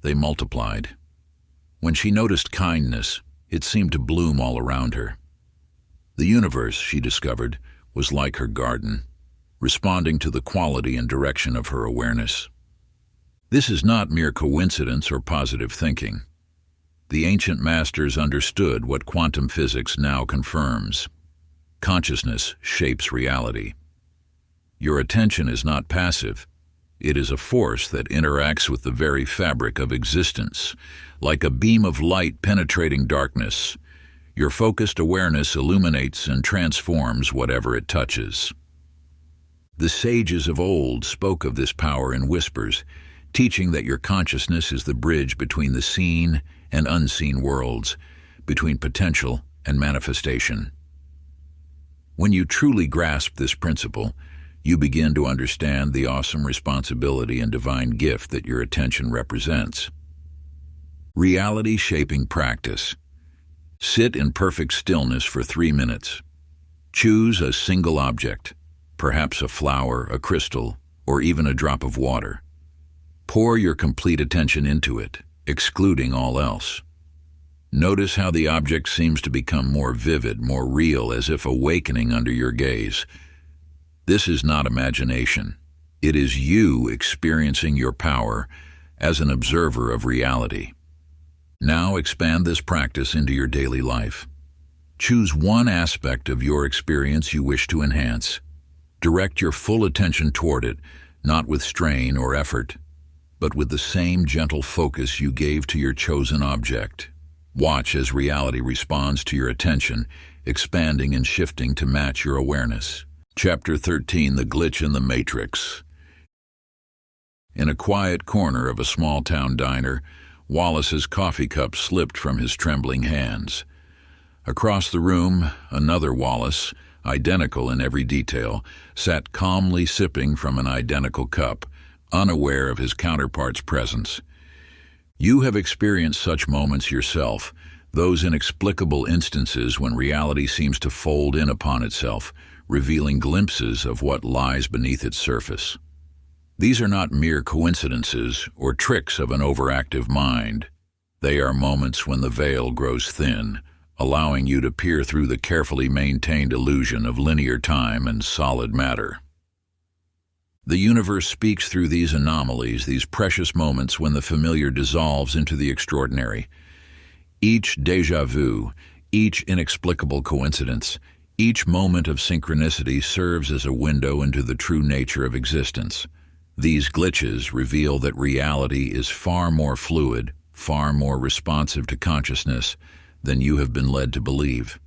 Speaker 1: they multiplied. When she noticed kindness, it seemed to bloom all around her. The universe, she discovered, was like her garden, responding to the quality and direction of her awareness. This is not mere coincidence or positive thinking. The ancient masters understood what quantum physics now confirms. Consciousness shapes reality. Your attention is not passive. It is a force that interacts with the very fabric of existence. Like a beam of light penetrating darkness, your focused awareness illuminates and transforms whatever it touches. The sages of old spoke of this power in whispers, teaching that your consciousness is the bridge between the seen and unseen worlds, between potential and manifestation. When you truly grasp this principle, you begin to understand the awesome responsibility and divine gift that your attention represents. Reality-shaping practice. Sit in perfect stillness for 3 minutes. Choose a single object, perhaps a flower, a crystal, or even a drop of water. Pour your complete attention into it, excluding all else. Notice how the object seems to become more vivid, more real, as if awakening under your gaze. This is not imagination. It is you experiencing your power as an observer of reality. Now expand this practice into your daily life. Choose one aspect of your experience you wish to enhance. Direct your full attention toward it, not with strain or effort, but with the same gentle focus you gave to your chosen object. Watch as reality responds to your attention, expanding and shifting to match your awareness. Chapter 13: The Glitch in the Matrix. In a quiet corner of a small-town diner, Wallace's coffee cup slipped from his trembling hands. Across the room, another Wallace, identical in every detail, sat calmly sipping from an identical cup, unaware of his counterpart's presence. You have experienced such moments yourself, those inexplicable instances when reality seems to fold in upon itself, revealing glimpses of what lies beneath its surface. These are not mere coincidences or tricks of an overactive mind. They are moments when the veil grows thin, allowing you to peer through the carefully maintained illusion of linear time and solid matter. The universe speaks through these anomalies, these precious moments when the familiar dissolves into the extraordinary. Each déjà vu, each inexplicable coincidence, each moment of synchronicity serves as a window into the true nature of existence. These glitches reveal that reality is far more fluid, far more responsive to consciousness than you have been led to believe.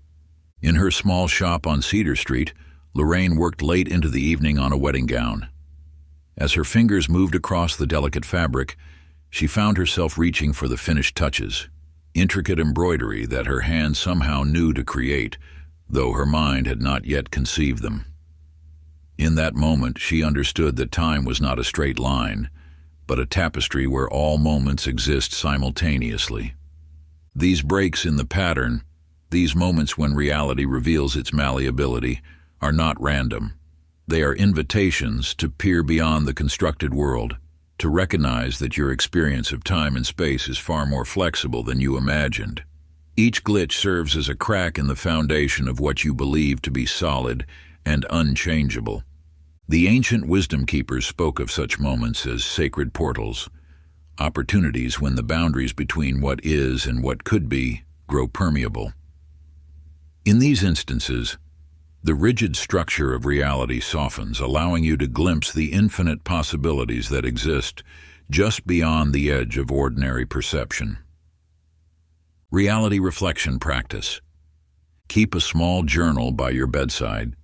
Speaker 1: In her small shop on Cedar Street, Lorraine worked late into the evening on a wedding gown. As her fingers moved across the delicate fabric, She found herself reaching for the finished touches, intricate embroidery that her hand somehow knew to create, though her mind had not yet conceived them. In that moment, she understood that time was not a straight line, but a tapestry where all moments exist simultaneously. These breaks in the pattern, these moments when reality reveals its malleability, are not random. They are invitations to peer beyond the constructed world, to recognize that your experience of time and space is far more flexible than you imagined. Each glitch serves as a crack in the foundation of what you believe to be solid and unchangeable. The ancient wisdom keepers spoke of such moments as sacred portals, opportunities when the boundaries between what is and what could be grow permeable. In these instances, the rigid structure of reality softens, allowing you to glimpse the infinite possibilities that exist just beyond the edge of ordinary perception. Reality reflection practice. Keep a small journal by your bedside.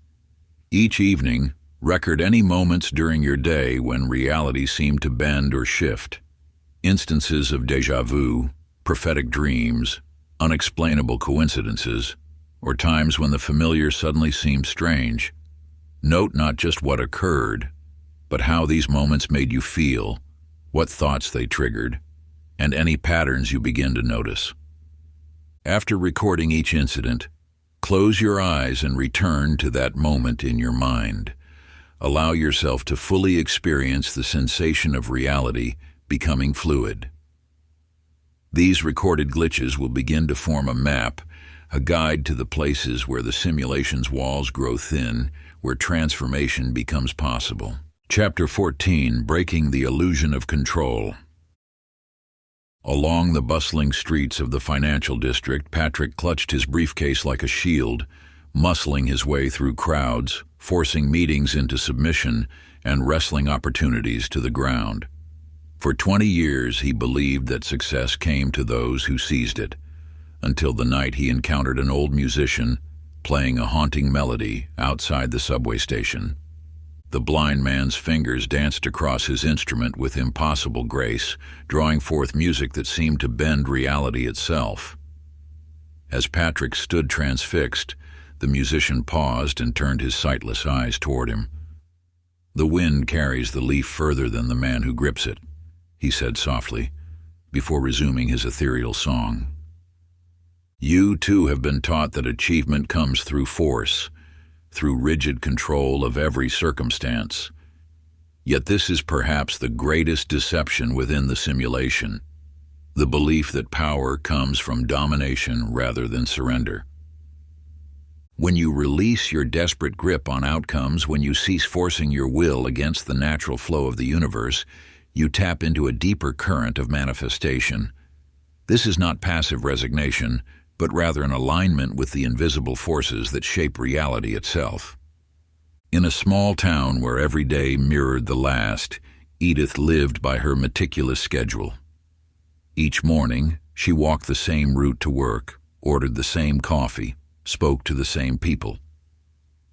Speaker 1: Each evening, record any moments during your day when reality seemed to bend or shift. Instances of déjà vu, prophetic dreams, unexplainable coincidences, or times when the familiar suddenly seemed strange. Note not just what occurred, but how these moments made you feel, what thoughts they triggered, and any patterns you begin to notice. After recording each incident, close your eyes and return to that moment in your mind. Allow yourself to fully experience the sensation of reality becoming fluid. These recorded glitches will begin to form a map, a guide to the places where the simulation's walls grow thin, where transformation becomes possible. Chapter 14, Breaking the Illusion of Control. Along the bustling streets of the financial district, Patrick clutched his briefcase like a shield, muscling his way through crowds, forcing meetings into submission and wrestling opportunities to the ground. For 20 years, he believed that success came to those who seized it, until the night he encountered an old musician playing a haunting melody outside the subway station. The blind man's fingers danced across his instrument with impossible grace, drawing forth music that seemed to bend reality itself. As Patrick stood transfixed, the musician paused and turned his sightless eyes toward him. "The wind carries the leaf further than the man who grips it," he said softly, before resuming his ethereal song. "You too have been taught that achievement comes through force, through rigid control of every circumstance. Yet this is perhaps the greatest deception within the simulation, the belief that power comes from domination rather than surrender. When you release your desperate grip on outcomes, when you cease forcing your will against the natural flow of the universe, you tap into a deeper current of manifestation. This is not passive resignation, but rather an alignment with the invisible forces that shape reality itself." In a small town where every day mirrored the last, Edith lived by her meticulous schedule. Each morning, she walked the same route to work, ordered the same coffee, spoke to the same people.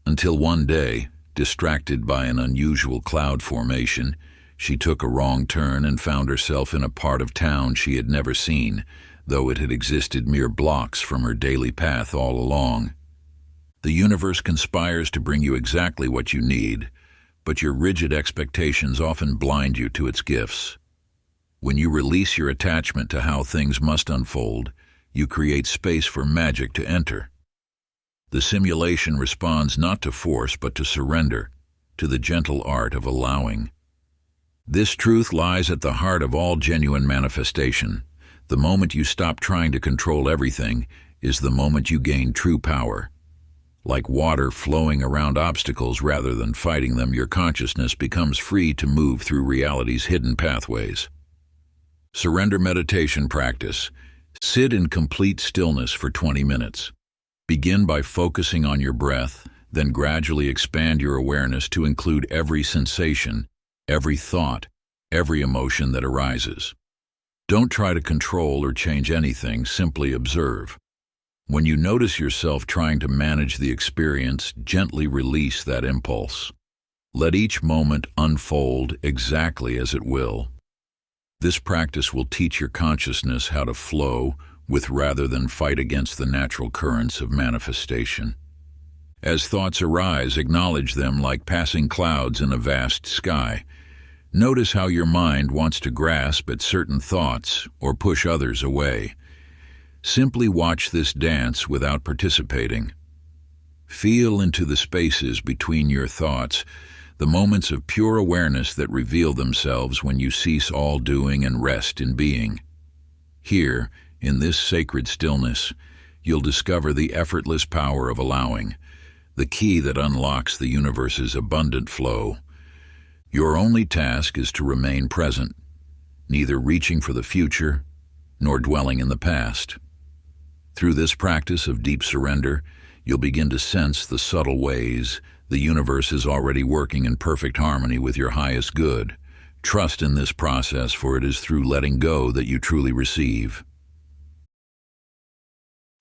Speaker 1: Until one day, distracted by an unusual cloud formation, she took a wrong turn and found herself in a part of town she had never seen, though it had existed mere blocks from her daily path all along. The universe conspires to bring you exactly what you need, but your rigid expectations often blind you to its gifts. When you release your attachment to how things must unfold, you create space for magic to enter. The simulation responds not to force but to surrender, to the gentle art of allowing. This truth lies at the heart of all genuine manifestation. The moment you stop trying to control everything is the moment you gain true power. Like water flowing around obstacles rather than fighting them, your consciousness becomes free to move through reality's hidden pathways. Surrender meditation practice. Sit in complete stillness for 20 minutes. Begin by focusing on your breath, then gradually expand your awareness to include every sensation, every thought, every emotion that arises. Don't try to control or change anything, simply observe. When you notice yourself trying to manage the experience, gently release that impulse. Let each moment unfold exactly as it will. This practice will teach your consciousness how to flow with rather than fight against the natural currents of manifestation. As thoughts arise, acknowledge them like passing clouds in a vast sky. Notice how your mind wants to grasp at certain thoughts or push others away. Simply watch this dance without participating. Feel into the spaces between your thoughts, the moments of pure awareness that reveal themselves when you cease all doing and rest in being. Here, in this sacred stillness, you'll discover the effortless power of allowing, the key that unlocks the universe's abundant flow. Your only task is to remain present, neither reaching for the future nor dwelling in the past. Through this practice of deep surrender, you'll begin to sense the subtle ways the universe is already working in perfect harmony with your highest good. Trust in this process, for it is through letting go that you truly receive.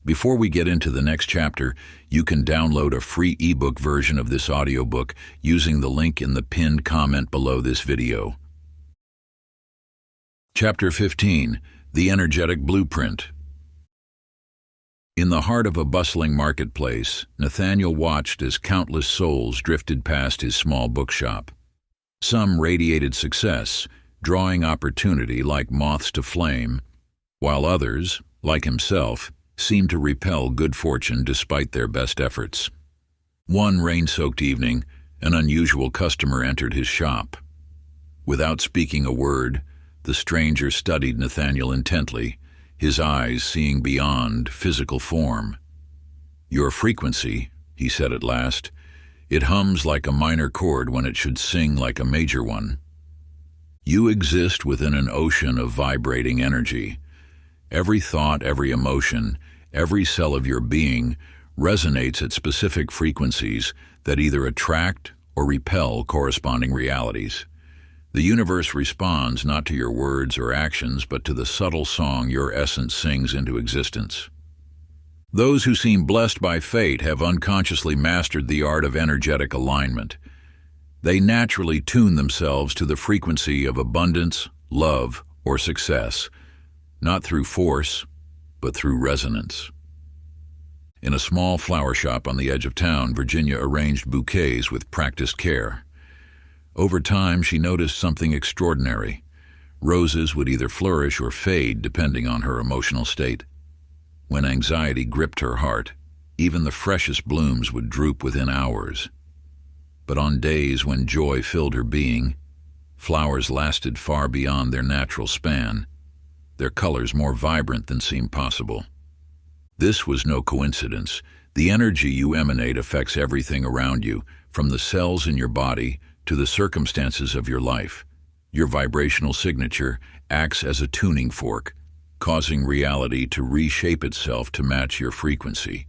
Speaker 1: Before we get into the next chapter, you can download a free ebook version of this audiobook using the link in the pinned comment below this video. Chapter 15. The Energetic Blueprint. In the heart of a bustling marketplace, Nathaniel watched as countless souls drifted past his small bookshop. Some radiated success, drawing opportunity like moths to flame, while others, like himself, seemed to repel good fortune despite their best efforts. One rain-soaked evening, an unusual customer entered his shop. Without speaking a word, the stranger studied Nathaniel intently, his eyes seeing beyond physical form. "Your frequency," he said at last, "it hums like a minor chord when it should sing like a major one. You exist within an ocean of vibrating energy. Every thought, every emotion, every cell of your being resonates at specific frequencies that either attract or repel corresponding realities. The universe responds not to your words or actions, but to the subtle song your essence sings into existence. Those who seem blessed by fate have unconsciously mastered the art of energetic alignment. They naturally tune themselves to the frequency of abundance, love, or success, not through force, but through resonance." In a small flower shop on the edge of town, Virginia arranged bouquets with practiced care. Over time, she noticed something extraordinary. Roses would either flourish or fade depending on her emotional state. When anxiety gripped her heart, even the freshest blooms would droop within hours. But on days when joy filled her being, flowers lasted far beyond their natural span, their colors more vibrant than seemed possible. This was no coincidence. The energy you emanate affects everything around you, from the cells in your body to the circumstances of your life. Your vibrational signature acts as a tuning fork, causing reality to reshape itself to match your frequency.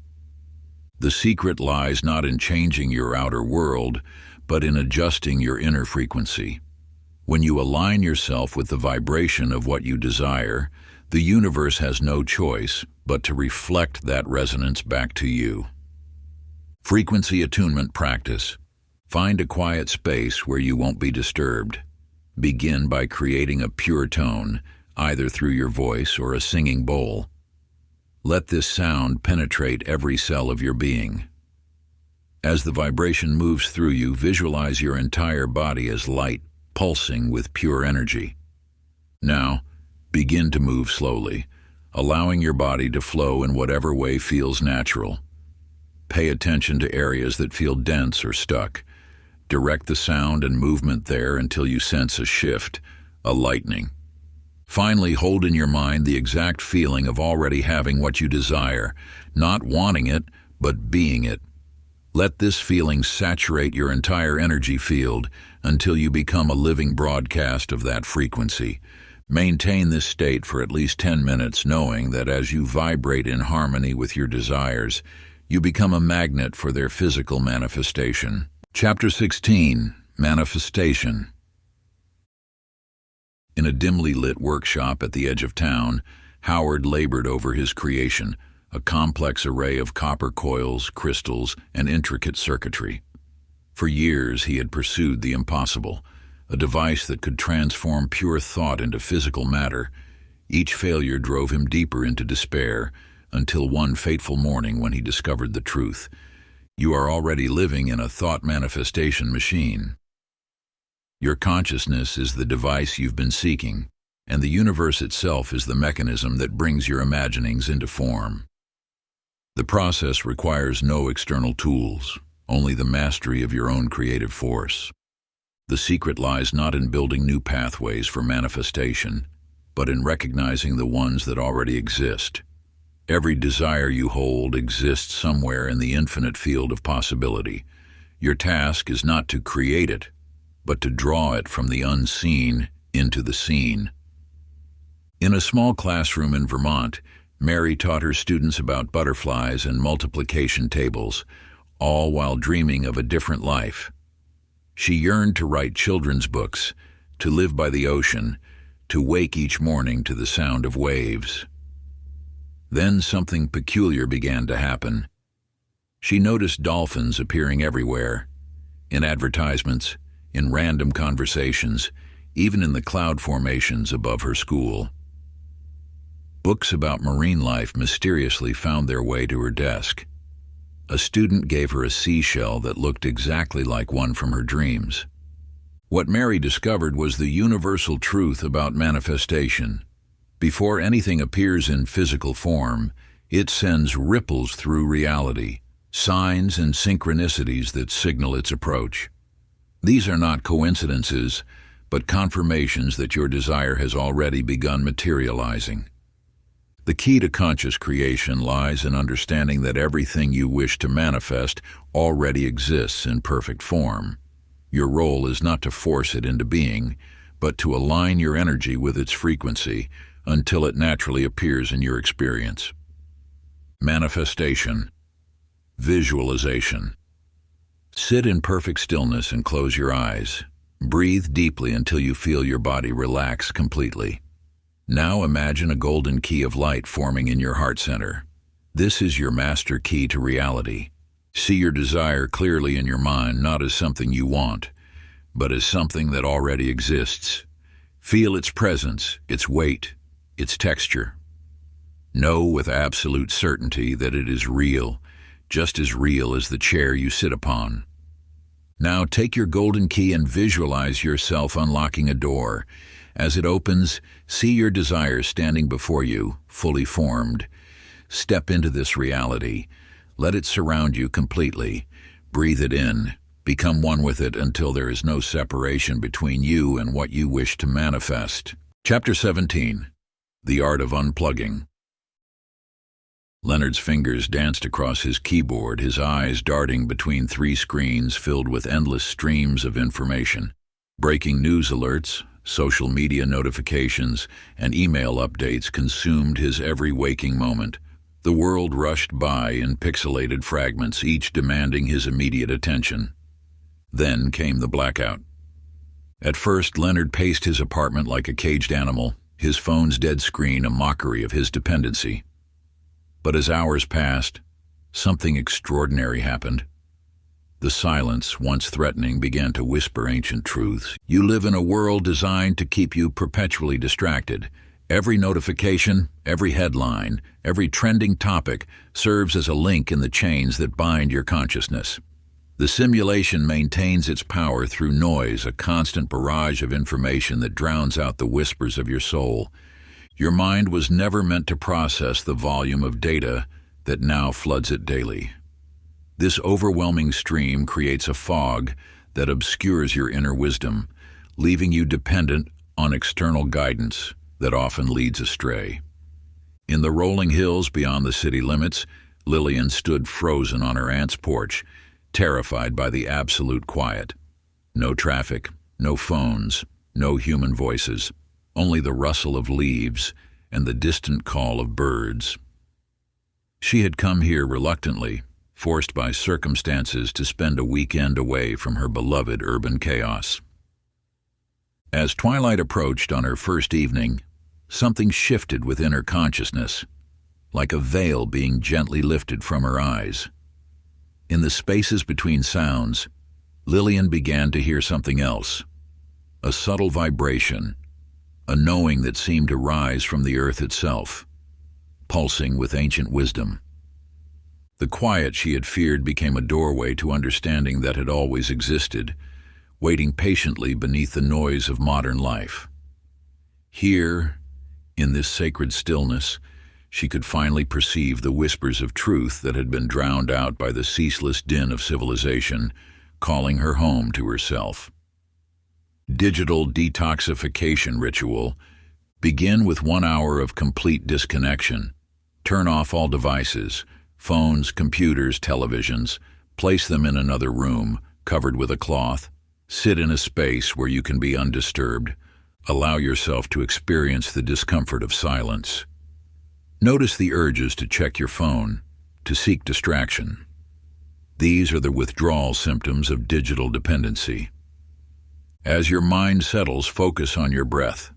Speaker 1: The secret lies not in changing your outer world, but in adjusting your inner frequency. When you align yourself with the vibration of what you desire, the universe has no choice but to reflect that resonance back to you. Frequency attunement practice. Find a quiet space where you won't be disturbed. Begin by creating a pure tone, either through your voice or a singing bowl. Let this sound penetrate every cell of your being. As the vibration moves through you, visualize your entire body as light, pulsing with pure energy. Now, begin to move slowly, allowing your body to flow in whatever way feels natural. Pay attention to areas that feel dense or stuck. Direct the sound and movement there until you sense a shift, a lightening. Finally, hold in your mind the exact feeling of already having what you desire, not wanting it, but being it. Let this feeling saturate your entire energy field until you become a living broadcast of that frequency. Maintain this state for at least 10 minutes, knowing that as you vibrate in harmony with your desires, you become a magnet for their physical manifestation. Chapter 16. Manifestation. In a dimly lit workshop at the edge of town, Howard labored over his creation, a complex array of copper coils, crystals, and intricate circuitry. For years he had pursued the impossible, a device that could transform pure thought into physical matter. Each failure drove him deeper into despair, until one fateful morning when he discovered the truth. You are already living in a thought manifestation machine. Your consciousness is the device you've been seeking, and the universe itself is the mechanism that brings your imaginings into form. The process requires no external tools, only the mastery of your own creative force. The secret lies not in building new pathways for manifestation, but in recognizing the ones that already exist. Every desire you hold exists somewhere in the infinite field of possibility. Your task is not to create it, but to draw it from the unseen into the seen. In a small classroom in Vermont, Mary taught her students about butterflies and multiplication tables, all while dreaming of a different life. She yearned to write children's books, to live by the ocean, to wake each morning to the sound of waves. Then something peculiar began to happen. She noticed dolphins appearing everywhere, in advertisements, in random conversations, even in the cloud formations above her school. Books about marine life mysteriously found their way to her desk. A student gave her a seashell that looked exactly like one from her dreams. What Mary discovered was the universal truth about manifestation. Before anything appears in physical form, it sends ripples through reality, signs and synchronicities that signal its approach. These are not coincidences, but confirmations that your desire has already begun materializing. The key to conscious creation lies in understanding that everything you wish to manifest already exists in perfect form. Your role is not to force it into being, but to align your energy with its frequency until it naturally appears in your experience. Manifestation. Visualization. Sit in perfect stillness and close your eyes. Breathe deeply until you feel your body relax completely. Now imagine a golden key of light forming in your heart center. This is your master key to reality. See your desire clearly in your mind, not as something you want, but as something that already exists. Feel its presence, its weight, its texture. Know with absolute certainty that it is real, just as real as the chair you sit upon. Now take your golden key and visualize yourself unlocking a door. As it opens, see your desire standing before you, fully formed. Step into this reality. Let it surround you completely. Breathe it in. Become one with it until there is no separation between you and what you wish to manifest. Chapter 17. The Art of Unplugging. Leonard's fingers danced across his keyboard, his eyes darting between 3 screens filled with endless streams of information. Breaking news alerts, social media notifications, and email updates consumed his every waking moment. The world rushed by in pixelated fragments, each demanding his immediate attention. Then came the blackout. At first, Leonard paced his apartment like a caged animal, his phone's dead screen a mockery of his dependency. But as hours passed, something extraordinary happened. The silence, once threatening, began to whisper ancient truths. You live in a world designed to keep you perpetually distracted. Every notification, every headline, every trending topic serves as a link in the chains that bind your consciousness. The simulation maintains its power through noise, a constant barrage of information that drowns out the whispers of your soul. Your mind was never meant to process the volume of data that now floods it daily. This overwhelming stream creates a fog that obscures your inner wisdom, leaving you dependent on external guidance that often leads astray. In the rolling hills beyond the city limits, Lillian stood frozen on her aunt's porch, terrified by the absolute quiet. No traffic, no phones, no human voices, only the rustle of leaves and the distant call of birds. She had come here reluctantly, forced by circumstances to spend a weekend away from her beloved urban chaos. As twilight approached on her first evening, something shifted within her consciousness, like a veil being gently lifted from her eyes. In the spaces between sounds, Lillian began to hear something else. a subtle vibration, a knowing that seemed to rise from the earth itself, pulsing with ancient wisdom. The quiet she had feared became a doorway to understanding that had always existed, waiting patiently beneath the noise of modern life. Here, in this sacred stillness, she could finally perceive the whispers of truth that had been drowned out by the ceaseless din of civilization, calling her home to herself. Digital detoxification ritual. Begin with 1 hour of complete disconnection. Turn off all devices, phones, computers, televisions. Place them in another room, covered with a cloth. Sit in a space where you can be undisturbed. Allow yourself to experience the discomfort of silence. Notice the urges to check your phone, to seek distraction. These are the withdrawal symptoms of digital dependency. As your mind settles, focus on your breath.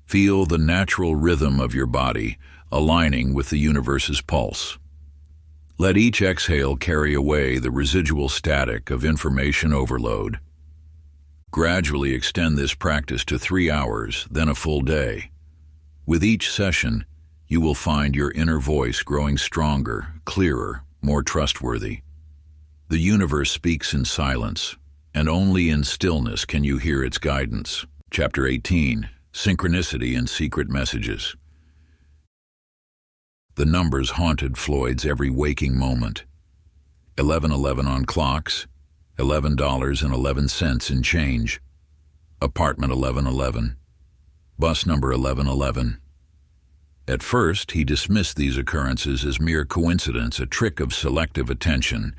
Speaker 1: Feel the natural rhythm of your body, aligning with the universe's pulse. Let each exhale carry away the residual static of information overload. Gradually extend this practice to 3 hours, then a full day. With each session, you will find your inner voice growing stronger, clearer, more trustworthy. The universe speaks in silence, and only in stillness can you hear its guidance. Chapter 18, Synchronicity and Secret Messages. The numbers haunted Floyd's every waking moment. 11:11 on clocks, $11.11 in change. Apartment 1111. Bus number 1111. At first, he dismissed these occurrences as mere coincidence, a trick of selective attention,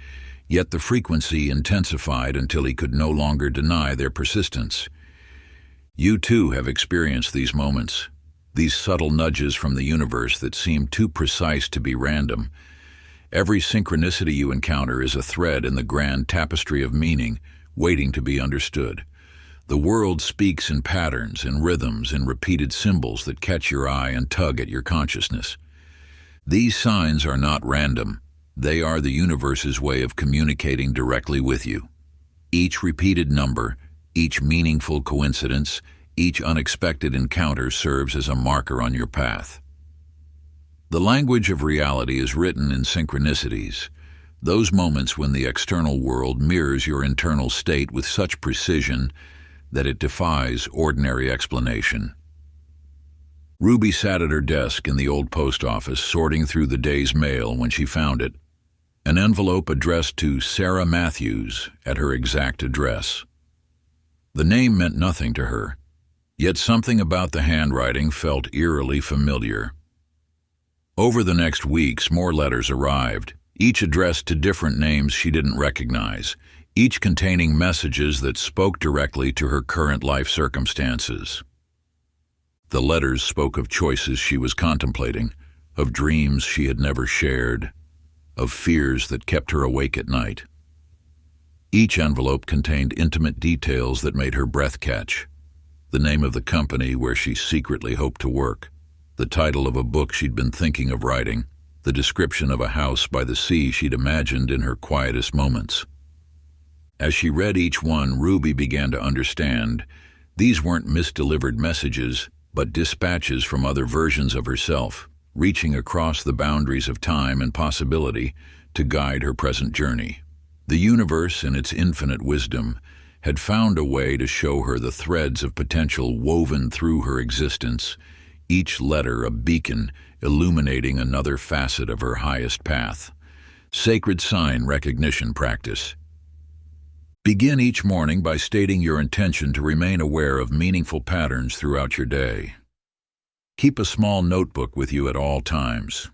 Speaker 1: yet the frequency intensified until he could no longer deny their persistence. You too have experienced these moments, these subtle nudges from the universe that seem too precise to be random. Every synchronicity you encounter is a thread in the grand tapestry of meaning, waiting to be understood. The world speaks in patterns, in rhythms, in repeated symbols that catch your eye and tug at your consciousness. These signs are not random. They are the universe's way of communicating directly with you. Each repeated number, each meaningful coincidence, each unexpected encounter serves as a marker on your path. The language of reality is written in synchronicities, those moments when the external world mirrors your internal state with such precision that it defies ordinary explanation. Ruby sat at her desk in the old post office, sorting through the day's mail when she found it, an envelope addressed to Sarah Matthews at her exact address. The name meant nothing to her, yet something about the handwriting felt eerily familiar. Over the next weeks, more letters arrived, each addressed to different names she didn't recognize, each containing messages that spoke directly to her current life circumstances. The letters spoke of choices she was contemplating, of dreams she had never shared, of fears that kept her awake at night. Each envelope contained intimate details that made her breath catch: the name of the company where she secretly hoped to work, the title of a book she'd been thinking of writing, the description of a house by the sea she'd imagined in her quietest moments. As she read each one, Ruby began to understand these weren't misdelivered messages, but dispatches from other versions of herself, reaching across the boundaries of time and possibility to guide her present journey. The universe, in its infinite wisdom, had found a way to show her the threads of potential woven through her existence, each letter a beacon illuminating another facet of her highest path. Sacred sign recognition practice. Begin each morning by stating your intention to remain aware of meaningful patterns throughout your day. Keep a small notebook with you at all times.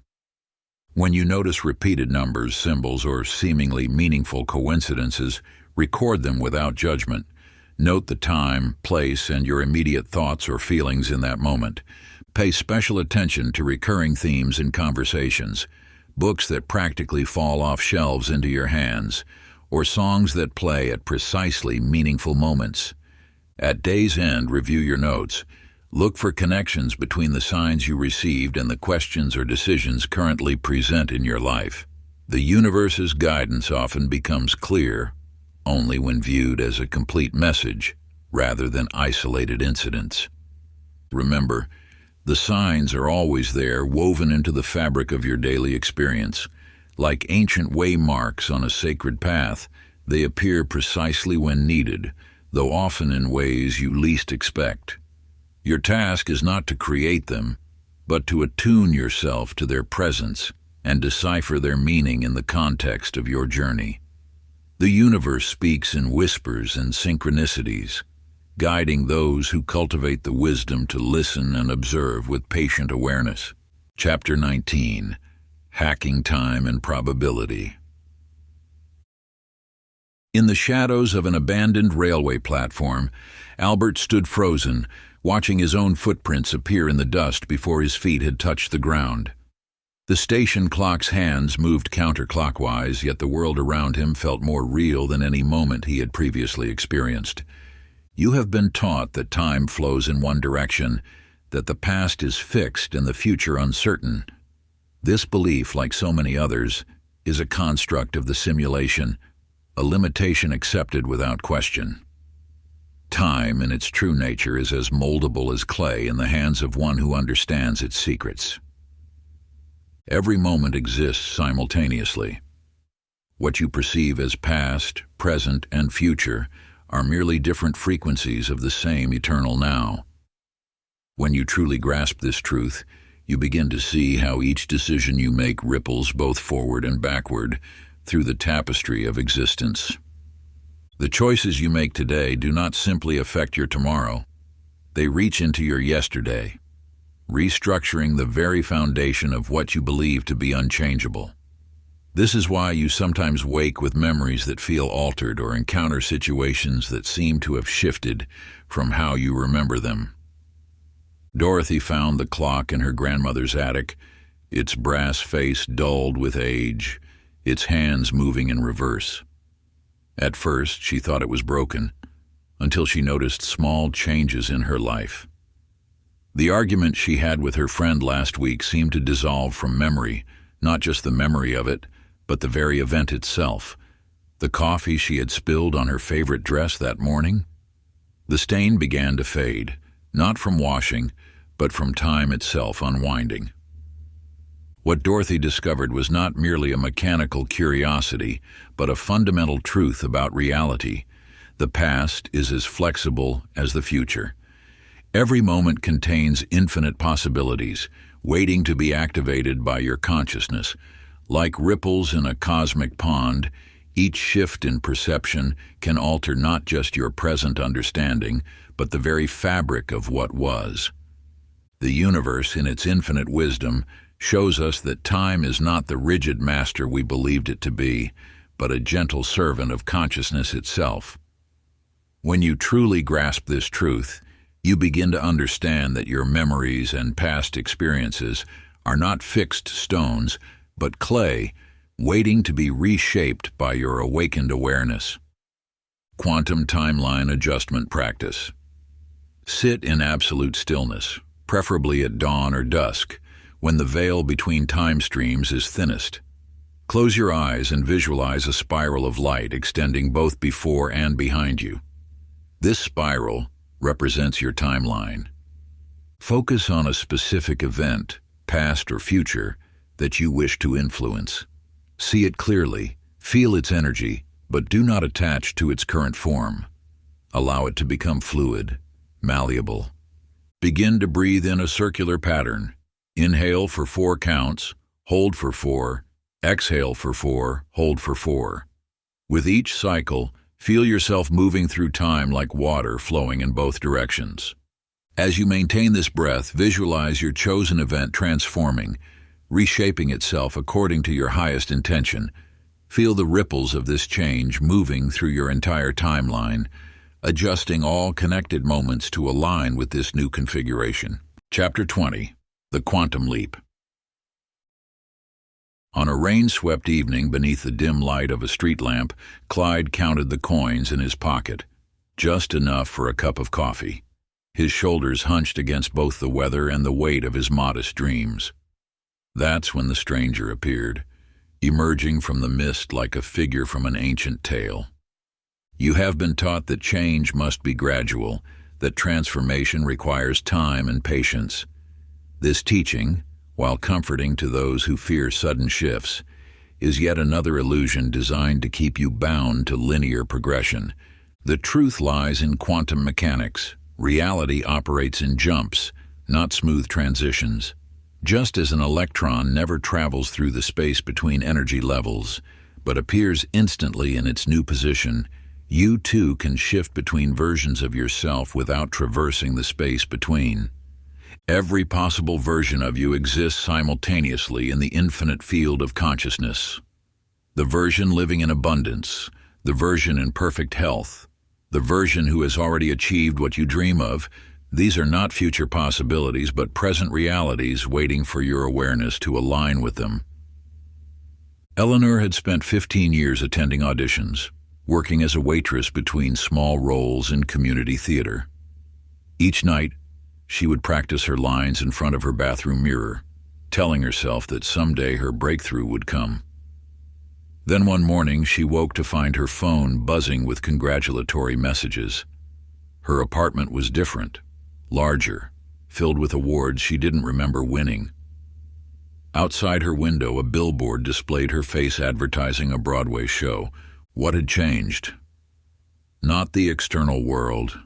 Speaker 1: When you notice repeated numbers, symbols, or seemingly meaningful coincidences, record them without judgment. Note the time, place, and your immediate thoughts or feelings in that moment. Pay special attention to recurring themes in conversations, books that practically fall off shelves into your hands, or songs that play at precisely meaningful moments. At day's end, review your notes. Look for connections between the signs you received and the questions or decisions currently present in your life. The universe's guidance often becomes clear only when viewed as a complete message, rather than isolated incidents. Remember, the signs are always there, woven into the fabric of your daily experience. Like ancient waymarks on a sacred path, they appear precisely when needed, though often in ways you least expect. Your task is not to create them, but to attune yourself to their presence and decipher their meaning in the context of your journey. The universe speaks in whispers and synchronicities, guiding those who cultivate the wisdom to listen and observe with patient awareness. Chapter 19. Hacking Time and Probability. In the shadows of an abandoned railway platform, Albert stood frozen, watching his own footprints appear in the dust before his feet had touched the ground. The station clock's hands moved counterclockwise, yet the world around him felt more real than any moment he had previously experienced. You have been taught that time flows in one direction, that the past is fixed and the future uncertain. This belief, like so many others, is a construct of the simulation, a limitation accepted without question. Time, in its true nature, is as moldable as clay in the hands of one who understands its secrets. Every moment exists simultaneously. What you perceive as past, present, and future are merely different frequencies of the same eternal now. When you truly grasp this truth, you begin to see how each decision you make ripples both forward and backward through the tapestry of existence. The choices you make today do not simply affect your tomorrow. They reach into your yesterday, restructuring the very foundation of what you believe to be unchangeable. This is why you sometimes wake with memories that feel altered or encounter situations that seem to have shifted from how you remember them. Dorothy found the clock in her grandmother's attic, its brass face dulled with age, its hands moving in reverse. At first, she thought it was broken, until she noticed small changes in her life. The argument she had with her friend last week seemed to dissolve from memory, not just the memory of it, but the very event itself. The coffee she had spilled on her favorite dress that morning. The stain began to fade, not from washing, but from time itself unwinding. What Dorothy discovered was not merely a mechanical curiosity, but a fundamental truth about reality. The past is as flexible as the future. Every moment contains infinite possibilities, waiting to be activated by your consciousness. Like ripples in a cosmic pond, each shift in perception can alter not just your present understanding, but the very fabric of what was. The universe, in its infinite wisdom, shows us that time is not the rigid master we believed it to be, but a gentle servant of consciousness itself. When you truly grasp this truth, you begin to understand that your memories and past experiences are not fixed stones, but clay, waiting to be reshaped by your awakened awareness. Quantum Timeline Adjustment Practice. Sit in absolute stillness, preferably at dawn or dusk, when the veil between time streams is thinnest. Close your eyes and visualize a spiral of light extending both before and behind you. This spiral represents your timeline. Focus on a specific event, past or future, that you wish to influence. See it clearly, feel its energy, but do not attach to its current form. Allow it to become fluid, malleable. Begin to breathe in a circular pattern. Inhale for 4 counts, hold for 4, exhale for 4, hold for 4. With each cycle, feel yourself moving through time like water flowing in both directions. As you maintain this breath, visualize your chosen event transforming, reshaping itself according to your highest intention. Feel the ripples of this change moving through your entire timeline, adjusting all connected moments to align with this new configuration. Chapter 20. The Quantum Leap. On a rain-swept evening beneath the dim light of a street lamp, Clyde counted the coins in his pocket, just enough for a cup of coffee. His shoulders hunched against both the weather and the weight of his modest dreams. That's when the stranger appeared, emerging from the mist like a figure from an ancient tale. You have been taught that change must be gradual, that transformation requires time and patience. This teaching, while comforting to those who fear sudden shifts, is yet another illusion designed to keep you bound to linear progression. The truth lies in quantum mechanics. Reality operates in jumps, not smooth transitions. Just as an electron never travels through the space between energy levels, but appears instantly in its new position, you too can shift between versions of yourself without traversing the space between. Every possible version of you exists simultaneously in the infinite field of consciousness. The version living in abundance, the version in perfect health, the version who has already achieved what you dream of, these are not future possibilities but present realities waiting for your awareness to align with them. Eleanor had spent 15 years attending auditions, working as a waitress between small roles in community theater. Each night, she would practice her lines in front of her bathroom mirror, telling herself that someday her breakthrough would come. Then one morning, she woke to find her phone buzzing with congratulatory messages. Her apartment was different, larger, filled with awards she didn't remember winning. Outside her window, a billboard displayed her face advertising a Broadway show. What had changed? Not the external world,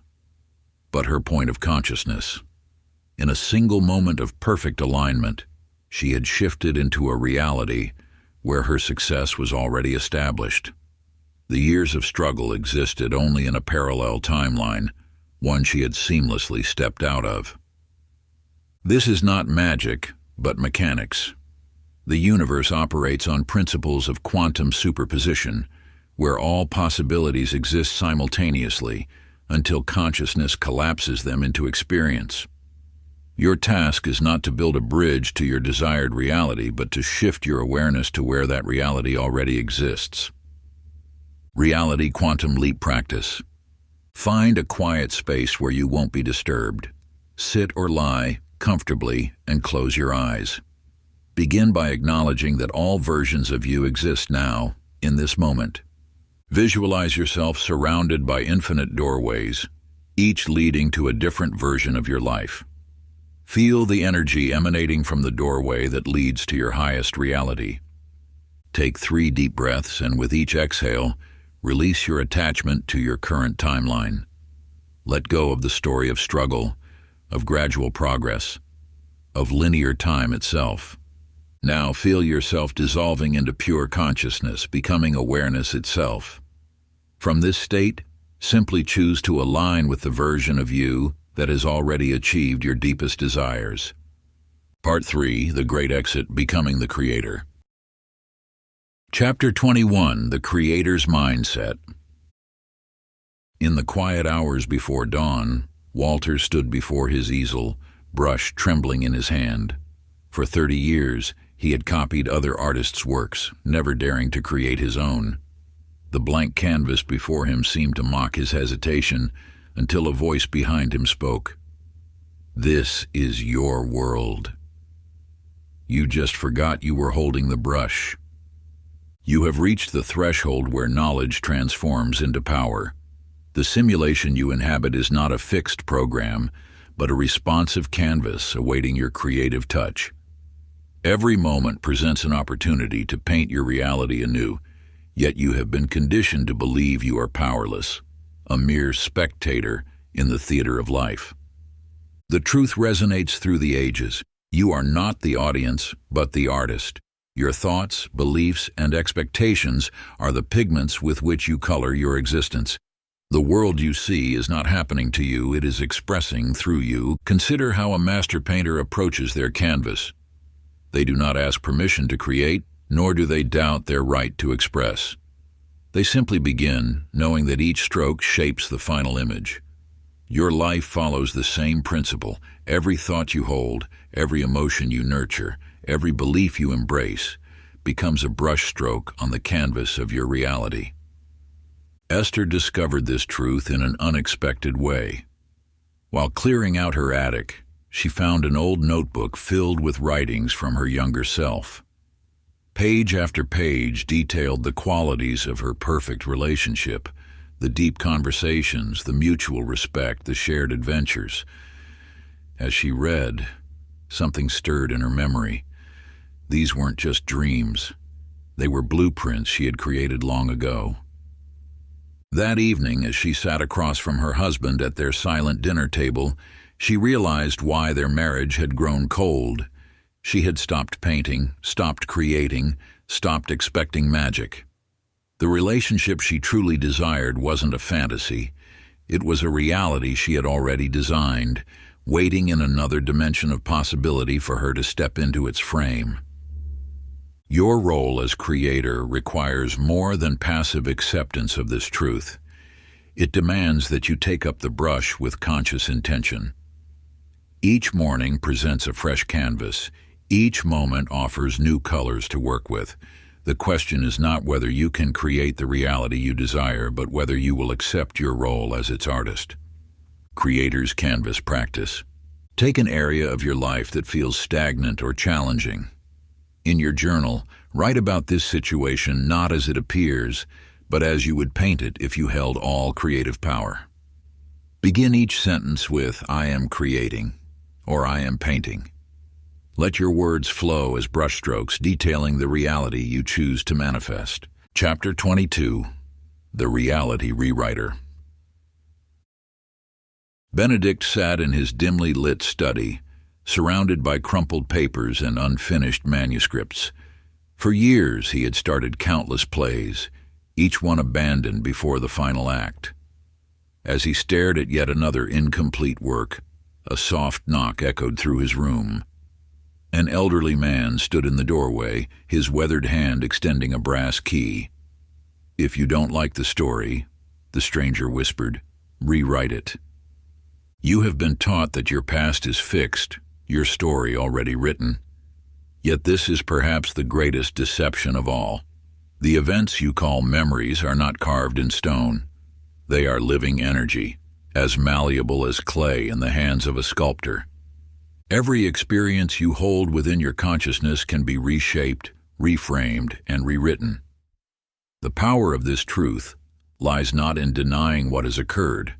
Speaker 1: but her point of consciousness. In a single moment of perfect alignment, she had shifted into a reality where her success was already established. The years of struggle existed only in a parallel timeline, one she had seamlessly stepped out of. This is not magic, but mechanics. The universe operates on principles of quantum superposition, where all possibilities exist simultaneously until consciousness collapses them into experience. Your task is not to build a bridge to your desired reality, but to shift your awareness to where that reality already exists. Reality Quantum Leap Practice. Find a quiet space where you won't be disturbed. Sit or lie comfortably and close your eyes. Begin by acknowledging that all versions of you exist now, in this moment. Visualize yourself surrounded by infinite doorways, each leading to a different version of your life. Feel the energy emanating from the doorway that leads to your highest reality. Take 3 deep breaths, and with each exhale, release your attachment to your current timeline. Let go of the story of struggle, of gradual progress, of linear time itself. Now feel yourself dissolving into pure consciousness, becoming awareness itself. From this state, simply choose to align with the version of you that has already achieved your deepest desires. Part 3, The Great Exit, Becoming the Creator. Chapter 21, The Creator's Mindset. In the quiet hours before dawn, Walter stood before his easel, brush trembling in his hand. For 30 years, he had copied other artists' works, never daring to create his own. The blank canvas before him seemed to mock his hesitation, until a voice behind him spoke. This is your world. You just forgot you were holding the brush. You have reached the threshold where knowledge transforms into power. The simulation you inhabit is not a fixed program, but a responsive canvas awaiting your creative touch. Every moment presents an opportunity to paint your reality anew, yet you have been conditioned to believe you are powerless, a mere spectator in the theater of life. The truth resonates through the ages. You are not the audience, but the artist. Your thoughts, beliefs, and expectations are the pigments with which you color your existence. The world you see is not happening to you, it is expressing through you. Consider how a master painter approaches their canvas. They do not ask permission to create, nor do they doubt their right to express. They simply begin, knowing that each stroke shapes the final image. Your life follows the same principle. Every thought you hold, every emotion you nurture, every belief you embrace, becomes a brushstroke on the canvas of your reality. Esther discovered this truth in an unexpected way. While clearing out her attic, she found an old notebook filled with writings from her younger self. Page after page detailed the qualities of her perfect relationship, the deep conversations, the mutual respect, the shared adventures. As she read, something stirred in her memory. These weren't just dreams. They were blueprints she had created long ago. That evening, as she sat across from her husband at their silent dinner table, she realized why their marriage had grown cold. She had stopped painting, stopped creating, stopped expecting magic. The relationship she truly desired wasn't a fantasy. It was a reality she had already designed, waiting in another dimension of possibility for her to step into its frame. Your role as creator requires more than passive acceptance of this truth. It demands that you take up the brush with conscious intention. Each morning presents a fresh canvas. Each moment offers new colors to work with. The question is not whether you can create the reality you desire, but whether you will accept your role as its artist. Creator's Canvas Practice. Take an area of your life that feels stagnant or challenging. In your journal, write about this situation not as it appears, but as you would paint it if you held all creative power. Begin each sentence with, "I am creating," or "I am painting." Let your words flow as brushstrokes detailing the reality you choose to manifest. Chapter 22. The Reality Rewriter. Benedict sat in his dimly lit study, surrounded by crumpled papers and unfinished manuscripts. For years he had started countless plays, each one abandoned before the final act. As he stared at yet another incomplete work, a soft knock echoed through his room. An elderly man stood in the doorway, his weathered hand extending a brass key. "If you don't like the story," the stranger whispered, "rewrite it." You have been taught that your past is fixed, your story already written. Yet this is perhaps the greatest deception of all. The events you call memories are not carved in stone. They are living energy, as malleable as clay in the hands of a sculptor. Every experience you hold within your consciousness can be reshaped, reframed, and rewritten. The power of this truth lies not in denying what has occurred,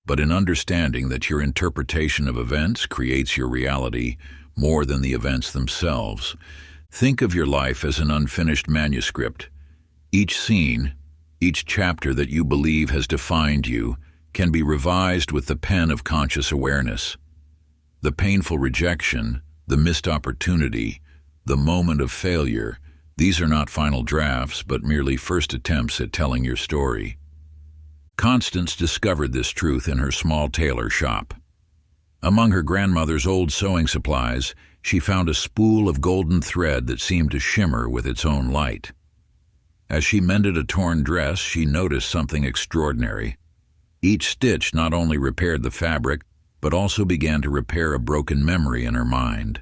Speaker 1: but in understanding that your interpretation of events creates your reality more than the events themselves. Think of your life as an unfinished manuscript. Each scene, each chapter that you believe has defined you, can be revised with the pen of conscious awareness. The painful rejection, the missed opportunity, the moment of failure, these are not final drafts, but merely first attempts at telling your story. Constance discovered this truth in her small tailor shop. Among her grandmother's old sewing supplies, she found a spool of golden thread that seemed to shimmer with its own light. As she mended a torn dress, she noticed something extraordinary. Each stitch not only repaired the fabric, but also began to repair a broken memory in her mind.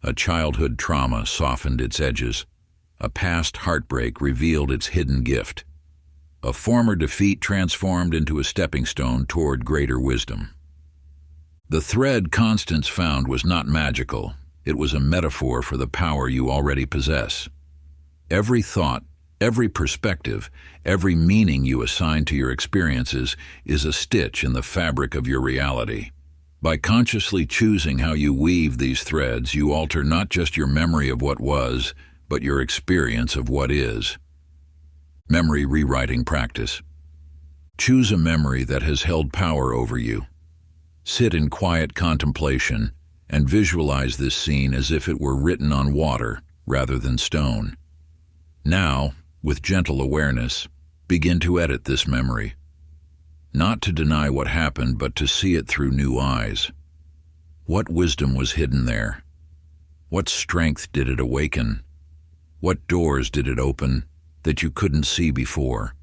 Speaker 1: A childhood trauma softened its edges. A past heartbreak revealed its hidden gift. A former defeat transformed into a stepping stone toward greater wisdom. The thread Constance found was not magical. It was a metaphor for the power you already possess. Every thought, every perspective, every meaning you assign to your experiences is a stitch in the fabric of your reality. By consciously choosing how you weave these threads, you alter not just your memory of what was, but your experience of what is. Memory Rewriting Practice. Choose a memory that has held power over you. Sit in quiet contemplation and visualize this scene as if it were written on water rather than stone. Now, with gentle awareness, begin to edit this memory. Not to deny what happened, but to see it through new eyes. What wisdom was hidden there? What strength did it awaken? What doors did it open that you couldn't see before?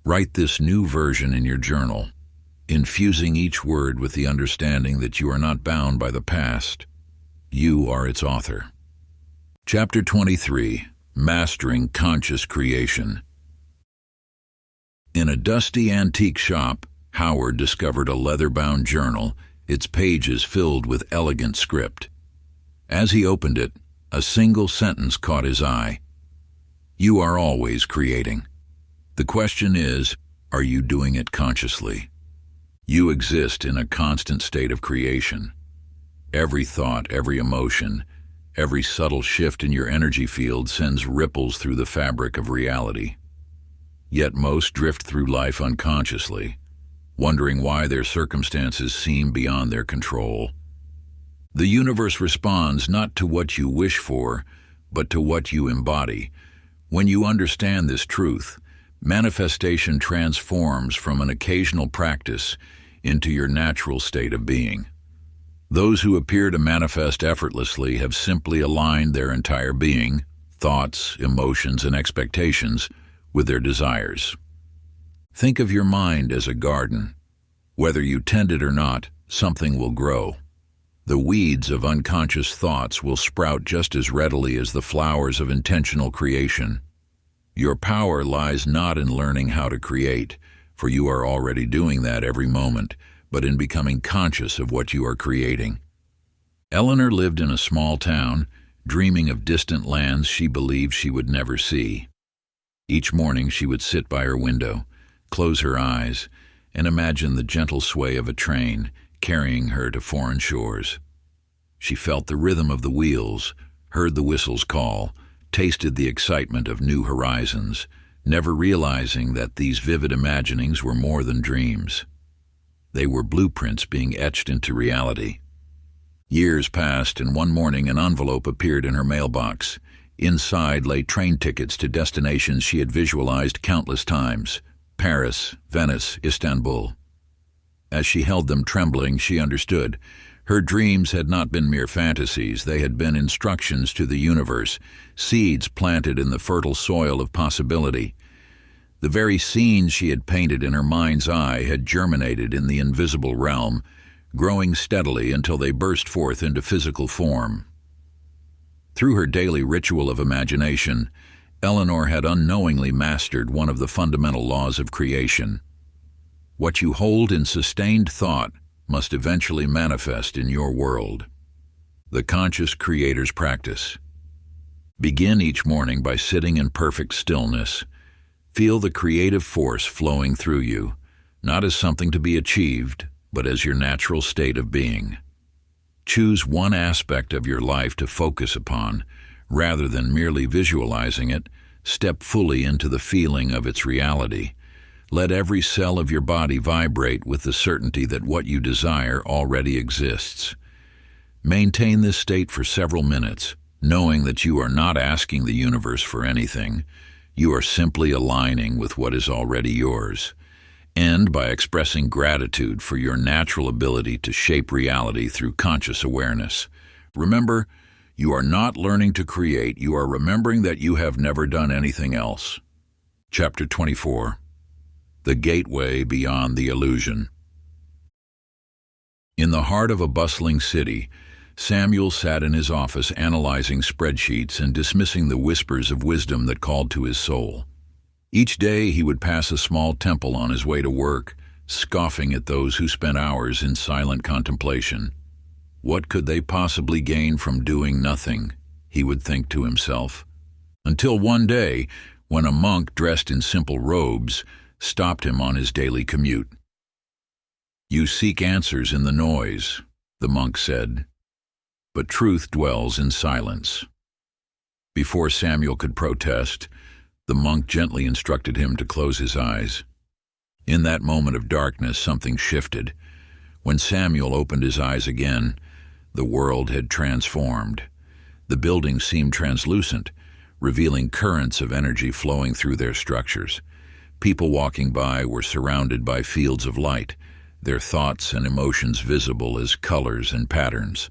Speaker 1: Write this new version in your journal, infusing each word with the understanding that you are not bound by the past. You are its author. Chapter 23. Mastering Conscious Creation. In a dusty antique shop, Howard discovered a leather-bound journal, its pages filled with elegant script. As he opened it, a single sentence caught his eye. You are always creating. The question is, Are you doing it consciously? You exist in a constant state of creation. Every thought, every emotion, every subtle shift in your energy field sends ripples through the fabric of reality. Yet most drift through life unconsciously, wondering why their circumstances seem beyond their control. The universe responds not to what you wish for, but to what you embody. When you understand this truth, manifestation transforms from an occasional practice into your natural state of being. Those who appear to manifest effortlessly have simply aligned their entire being, thoughts, emotions, and expectations with their desires. Think of your mind as a garden. Whether you tend it or not, something will grow. The weeds of unconscious thoughts will sprout just as readily as the flowers of intentional creation. Your power lies not in learning how to create, for you are already doing that every moment, but in becoming conscious of what you are creating. Eleanor lived in a small town, dreaming of distant lands she believed she would never see. Each morning she would sit by her window, close her eyes, and imagine the gentle sway of a train carrying her to foreign shores. She felt the rhythm of the wheels, heard the whistles call, tasted the excitement of new horizons, never realizing that these vivid imaginings were more than dreams. They were blueprints being etched into reality. Years passed, and one morning an envelope appeared in her mailbox. Inside lay train tickets to destinations she had visualized countless times: Paris, Venice, Istanbul. As she held them trembling, she understood. Her dreams had not been mere fantasies. They had been instructions to the universe, seeds planted in the fertile soil of possibility. The very scenes she had painted in her mind's eye had germinated in the invisible realm, growing steadily until they burst forth into physical form. Through her daily ritual of imagination, Eleanor had unknowingly mastered one of the fundamental laws of creation. What you hold in sustained thought must eventually manifest in your world. The Conscious Creator's Practice. Begin each morning by sitting in perfect stillness. Feel the creative force flowing through you, not as something to be achieved, but as your natural state of being. Choose one aspect of your life to focus upon. Rather than merely visualizing it, step fully into the feeling of its reality. Let every cell of your body vibrate with the certainty that what you desire already exists. Maintain this state for several minutes, knowing that you are not asking the universe for anything. You are simply aligning with what is already yours. End by expressing gratitude for your natural ability to shape reality through conscious awareness. Remember, you are not learning to create, you are remembering that you have never done anything else. Chapter 24. The Gateway Beyond the Illusion. In the heart of a bustling city, Samuel sat in his office analyzing spreadsheets and dismissing the whispers of wisdom that called to his soul. Each day he would pass a small temple on his way to work, scoffing at those who spent hours in silent contemplation. What could they possibly gain from doing nothing, he would think to himself. Until one day, when a monk dressed in simple robes stopped him on his daily commute. "You seek answers in the noise," the monk said, "but truth dwells in silence." Before Samuel could protest, the monk gently instructed him to close his eyes. In that moment of darkness, something shifted. When Samuel opened his eyes again, the world had transformed. The buildings seemed translucent, revealing currents of energy flowing through their structures. People walking by were surrounded by fields of light, their thoughts and emotions visible as colors and patterns.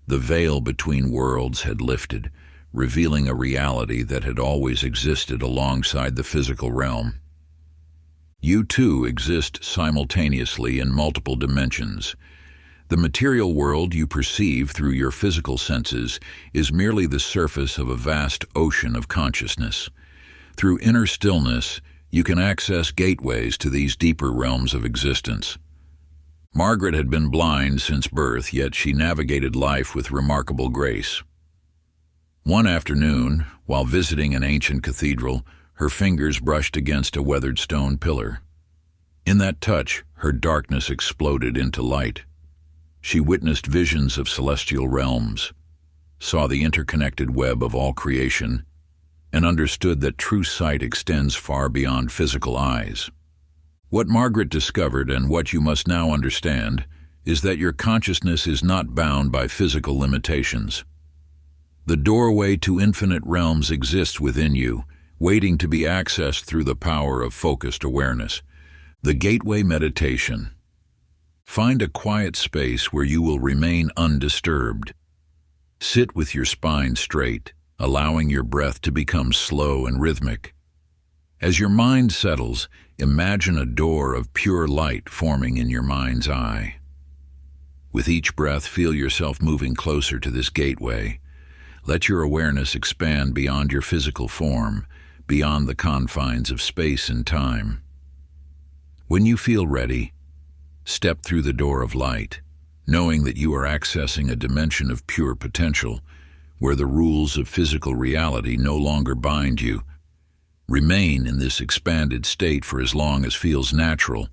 Speaker 1: The veil between worlds had lifted, revealing a reality that had always existed alongside the physical realm. You too exist simultaneously in multiple dimensions. The material world you perceive through your physical senses is merely the surface of a vast ocean of consciousness. Through inner stillness, you can access gateways to these deeper realms of existence. Margaret had been blind since birth, yet she navigated life with remarkable grace. One afternoon, while visiting an ancient cathedral, Her fingers brushed against a weathered stone pillar. In that touch, her darkness exploded into light. She witnessed visions of celestial realms, saw the interconnected web of all creation, and understood that true sight extends far beyond physical eyes. What Margaret discovered, and what you must now understand, is that your consciousness is not bound by physical limitations. The doorway to infinite realms exists within you, waiting to be accessed through the power of focused awareness. The Gateway Meditation. Find a quiet space where you will remain undisturbed. Sit with your spine straight, allowing your breath to become slow and rhythmic. As your mind settles, imagine a door of pure light forming in your mind's eye. With each breath, feel yourself moving closer to this gateway. Let your awareness expand beyond your physical form, beyond the confines of space and time. When you feel ready, step through the door of light, knowing that you are accessing a dimension of pure potential, where the rules of physical reality no longer bind you. Remain in this expanded state for as long as feels natural,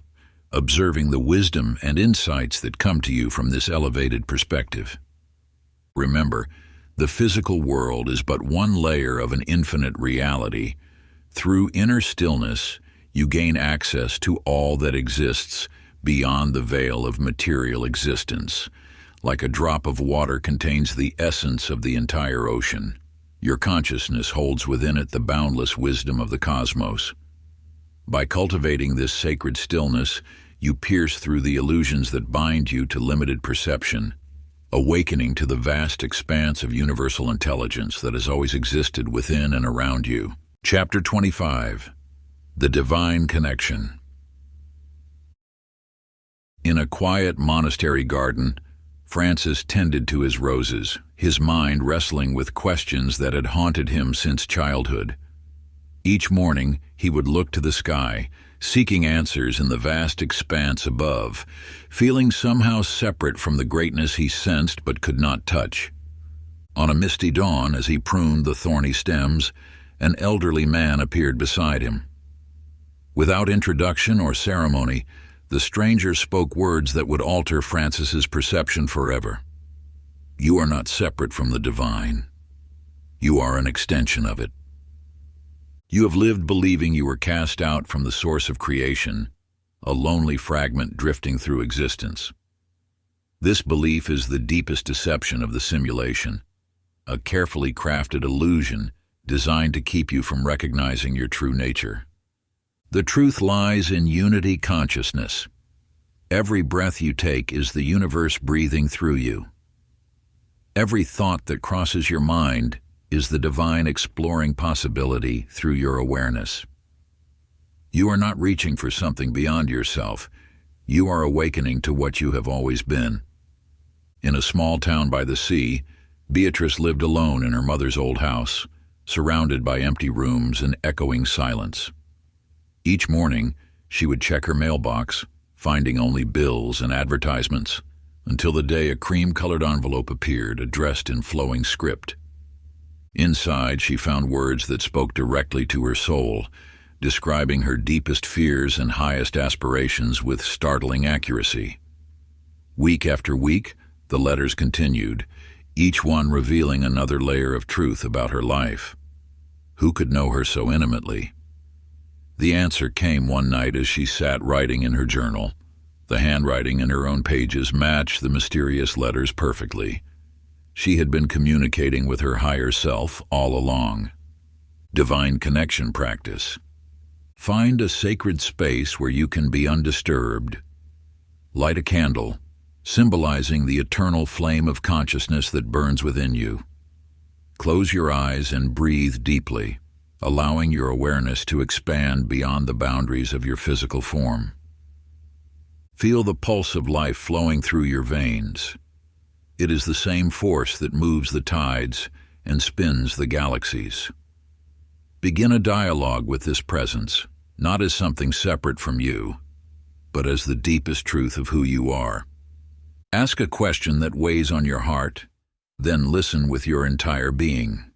Speaker 1: observing the wisdom and insights that come to you from this elevated perspective. Remember, the physical world is but one layer of an infinite reality. Through inner stillness, you gain access to all that exists beyond the veil of material existence. Like a drop of water contains the essence of the entire ocean, your consciousness holds within it the boundless wisdom of the cosmos. By cultivating this sacred stillness, you pierce through the illusions that bind you to limited perception, awakening to the vast expanse of universal intelligence that has always existed within and around you. Chapter 25. The Divine Connection. In a quiet monastery garden, Francis tended to his roses, his mind wrestling with questions that had haunted him since childhood. Each morning, he would look to the sky, seeking answers in the vast expanse above, feeling somehow separate from the greatness he sensed but could not touch. On a misty dawn, as he pruned the thorny stems, an elderly man appeared beside him. Without introduction or ceremony, the stranger spoke words that would alter Francis's perception forever. You are not separate from the divine. You are an extension of it. You have lived believing you were cast out from the source of creation, a lonely fragment drifting through existence. This belief is the deepest deception of the simulation, a carefully crafted illusion designed to keep you from recognizing your true nature. The truth lies in unity consciousness. Every breath you take is the universe breathing through you. Every thought that crosses your mind is the divine exploring possibility through your awareness. You are not reaching for something beyond yourself. You are awakening to what you have always been. In a small town by the sea, Beatrice lived alone in her mother's old house, surrounded by empty rooms and echoing silence. Each morning, she would check her mailbox, finding only bills and advertisements, until the day a cream-colored envelope appeared, addressed in flowing script. Inside, she found words that spoke directly to her soul, describing her deepest fears and highest aspirations with startling accuracy. Week after week, the letters continued, each one revealing another layer of truth about her life. Who could know her so intimately? The answer came one night as she sat writing in her journal. The handwriting in her own pages matched the mysterious letters perfectly. She had been communicating with her higher self all along. Divine connection practice. Find a sacred space where you can be undisturbed. Light a candle, symbolizing the eternal flame of consciousness that burns within you. Close your eyes and breathe deeply, allowing your awareness to expand beyond the boundaries of your physical form. Feel the pulse of life flowing through your veins. It is the same force that moves the tides and spins the galaxies. Begin a dialogue with this presence, not as something separate from you, but as the deepest truth of who you are. Ask a question that weighs on your heart, then listen with your entire being.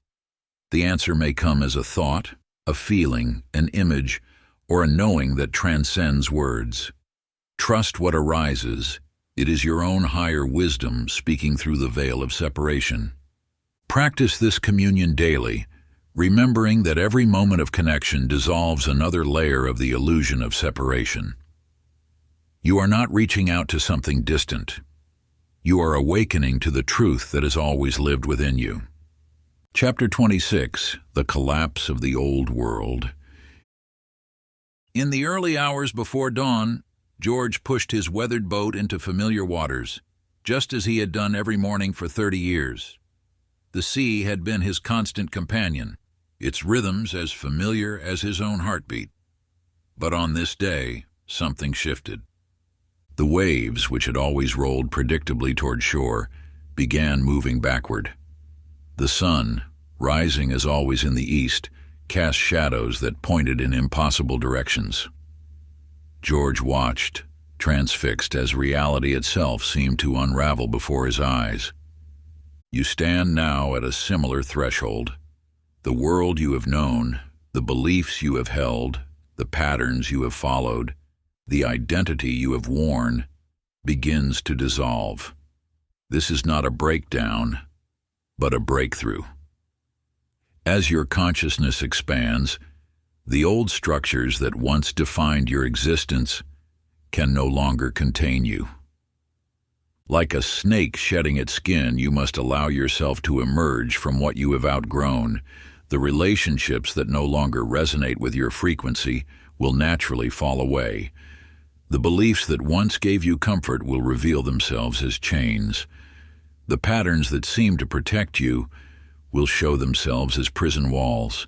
Speaker 1: The answer may come as a thought, a feeling, an image, or a knowing that transcends words. Trust what arises. It is your own higher wisdom speaking through the veil of separation. Practice this communion daily, remembering that every moment of connection dissolves another layer of the illusion of separation. You are not reaching out to something distant. You are awakening to the truth that has always lived within you. Chapter 26, The Collapse of the Old World. In the early hours before dawn, George pushed his weathered boat into familiar waters, just as he had done every morning for 30 years. The sea had been his constant companion, its rhythms as familiar as his own heartbeat. But on this day, something shifted. The waves, which had always rolled predictably toward shore, began moving backward. The sun, rising as always in the east, cast shadows that pointed in impossible directions. George watched, transfixed as reality itself seemed to unravel before his eyes. You stand now at a similar threshold. The world you have known, the beliefs you have held, the patterns you have followed, the identity you have worn, begins to dissolve. This is not a breakdown, but a breakthrough. As your consciousness expands, the old structures that once defined your existence can no longer contain you. Like a snake shedding its skin, you must allow yourself to emerge from what you have outgrown. The relationships that no longer resonate with your frequency will naturally fall away. The beliefs that once gave you comfort will reveal themselves as chains. The patterns that seemed to protect you will show themselves as prison walls.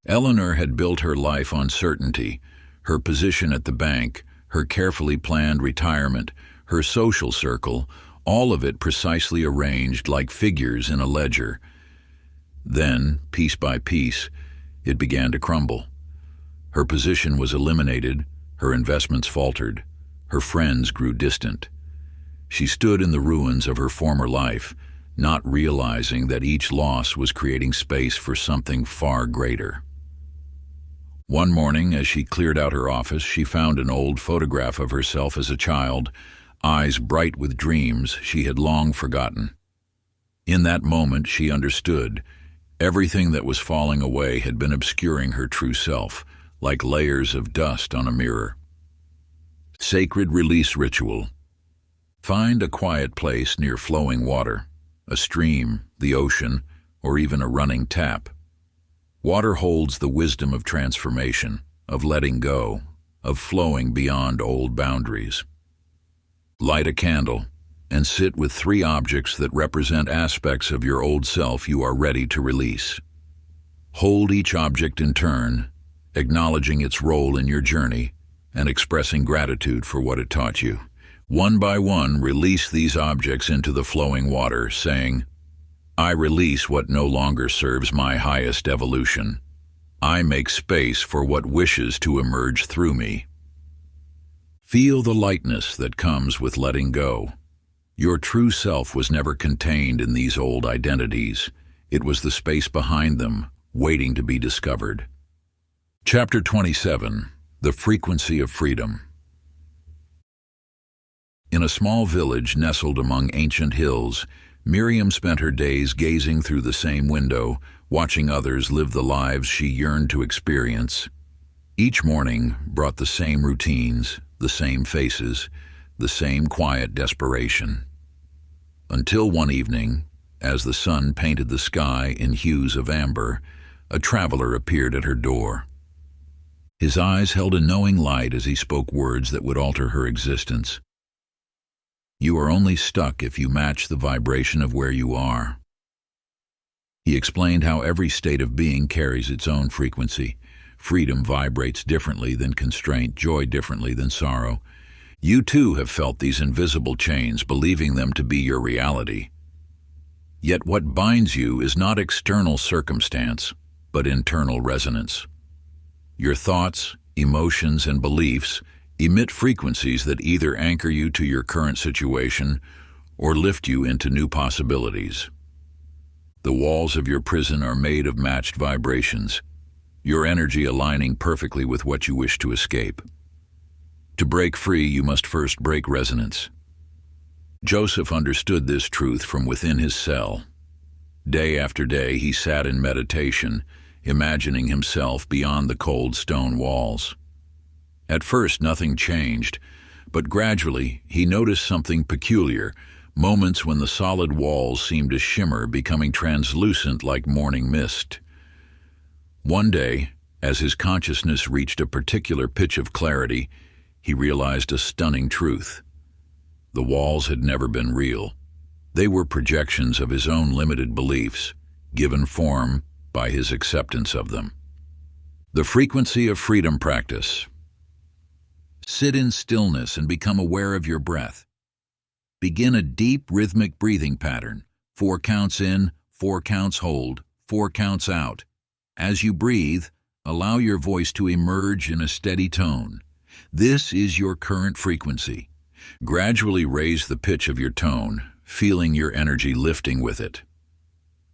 Speaker 1: Eleanor had built her life on certainty, her position at the bank, her carefully planned retirement, her social circle, all of it precisely arranged like figures in a ledger. Then, piece by piece, it began to crumble. Her position was eliminated, her investments faltered, her friends grew distant. She stood in the ruins of her former life, not realizing that each loss was creating space for something far greater. One morning, as she cleared out her office, she found an old photograph of herself as a child, eyes bright with dreams she had long forgotten. In that moment, she understood. Everything that was falling away had been obscuring her true self, like layers of dust on a mirror. Sacred Release Ritual. Find a quiet place near flowing water, a stream, the ocean, or even a running tap. Water holds the wisdom of transformation, of letting go, of flowing beyond old boundaries. Light a candle and sit with 3 objects that represent aspects of your old self you are ready to release. Hold each object in turn, acknowledging its role in your journey and expressing gratitude for what it taught you. One by one, release these objects into the flowing water, saying, I release what no longer serves my highest evolution. I make space for what wishes to emerge through me. Feel the lightness that comes with letting go. Your true self was never contained in these old identities. It was the space behind them, waiting to be discovered. Chapter 27, The Frequency of Freedom. In a small village nestled among ancient hills, Miriam spent her days gazing through the same window, watching others live the lives she yearned to experience. Each morning brought the same routines, the same faces, the same quiet desperation. Until one evening, as the sun painted the sky in hues of amber, a traveler appeared at her door. His eyes held a knowing light as he spoke words that would alter her existence. You are only stuck if you match the vibration of where you are. He explained how every state of being carries its own frequency. Freedom vibrates differently than constraint, joy differently than sorrow. You too have felt these invisible chains, believing them to be your reality. Yet what binds you is not external circumstance, but internal resonance. Your thoughts, emotions, and beliefs emit frequencies that either anchor you to your current situation or lift you into new possibilities. The walls of your prison are made of matched vibrations. your energy aligning perfectly with what you wish to escape. To break free, you must first break resonance. Joseph understood this truth from within his cell. Day after day, he sat in meditation, imagining himself beyond the cold stone walls. At first, nothing changed, but gradually he noticed something peculiar, moments when the solid walls seemed to shimmer, becoming translucent like morning mist. One day, as his consciousness reached a particular pitch of clarity, he realized a stunning truth. The walls had never been real. They were projections of his own limited beliefs, given form by his acceptance of them. The frequency of freedom practice. Sit in stillness and become aware of your breath. Begin a deep rhythmic breathing pattern. 4 counts in, 4 counts hold, 4 counts out. As you breathe, allow your voice to emerge in a steady tone. This is your current frequency. Gradually raise the pitch of your tone, feeling your energy lifting with it.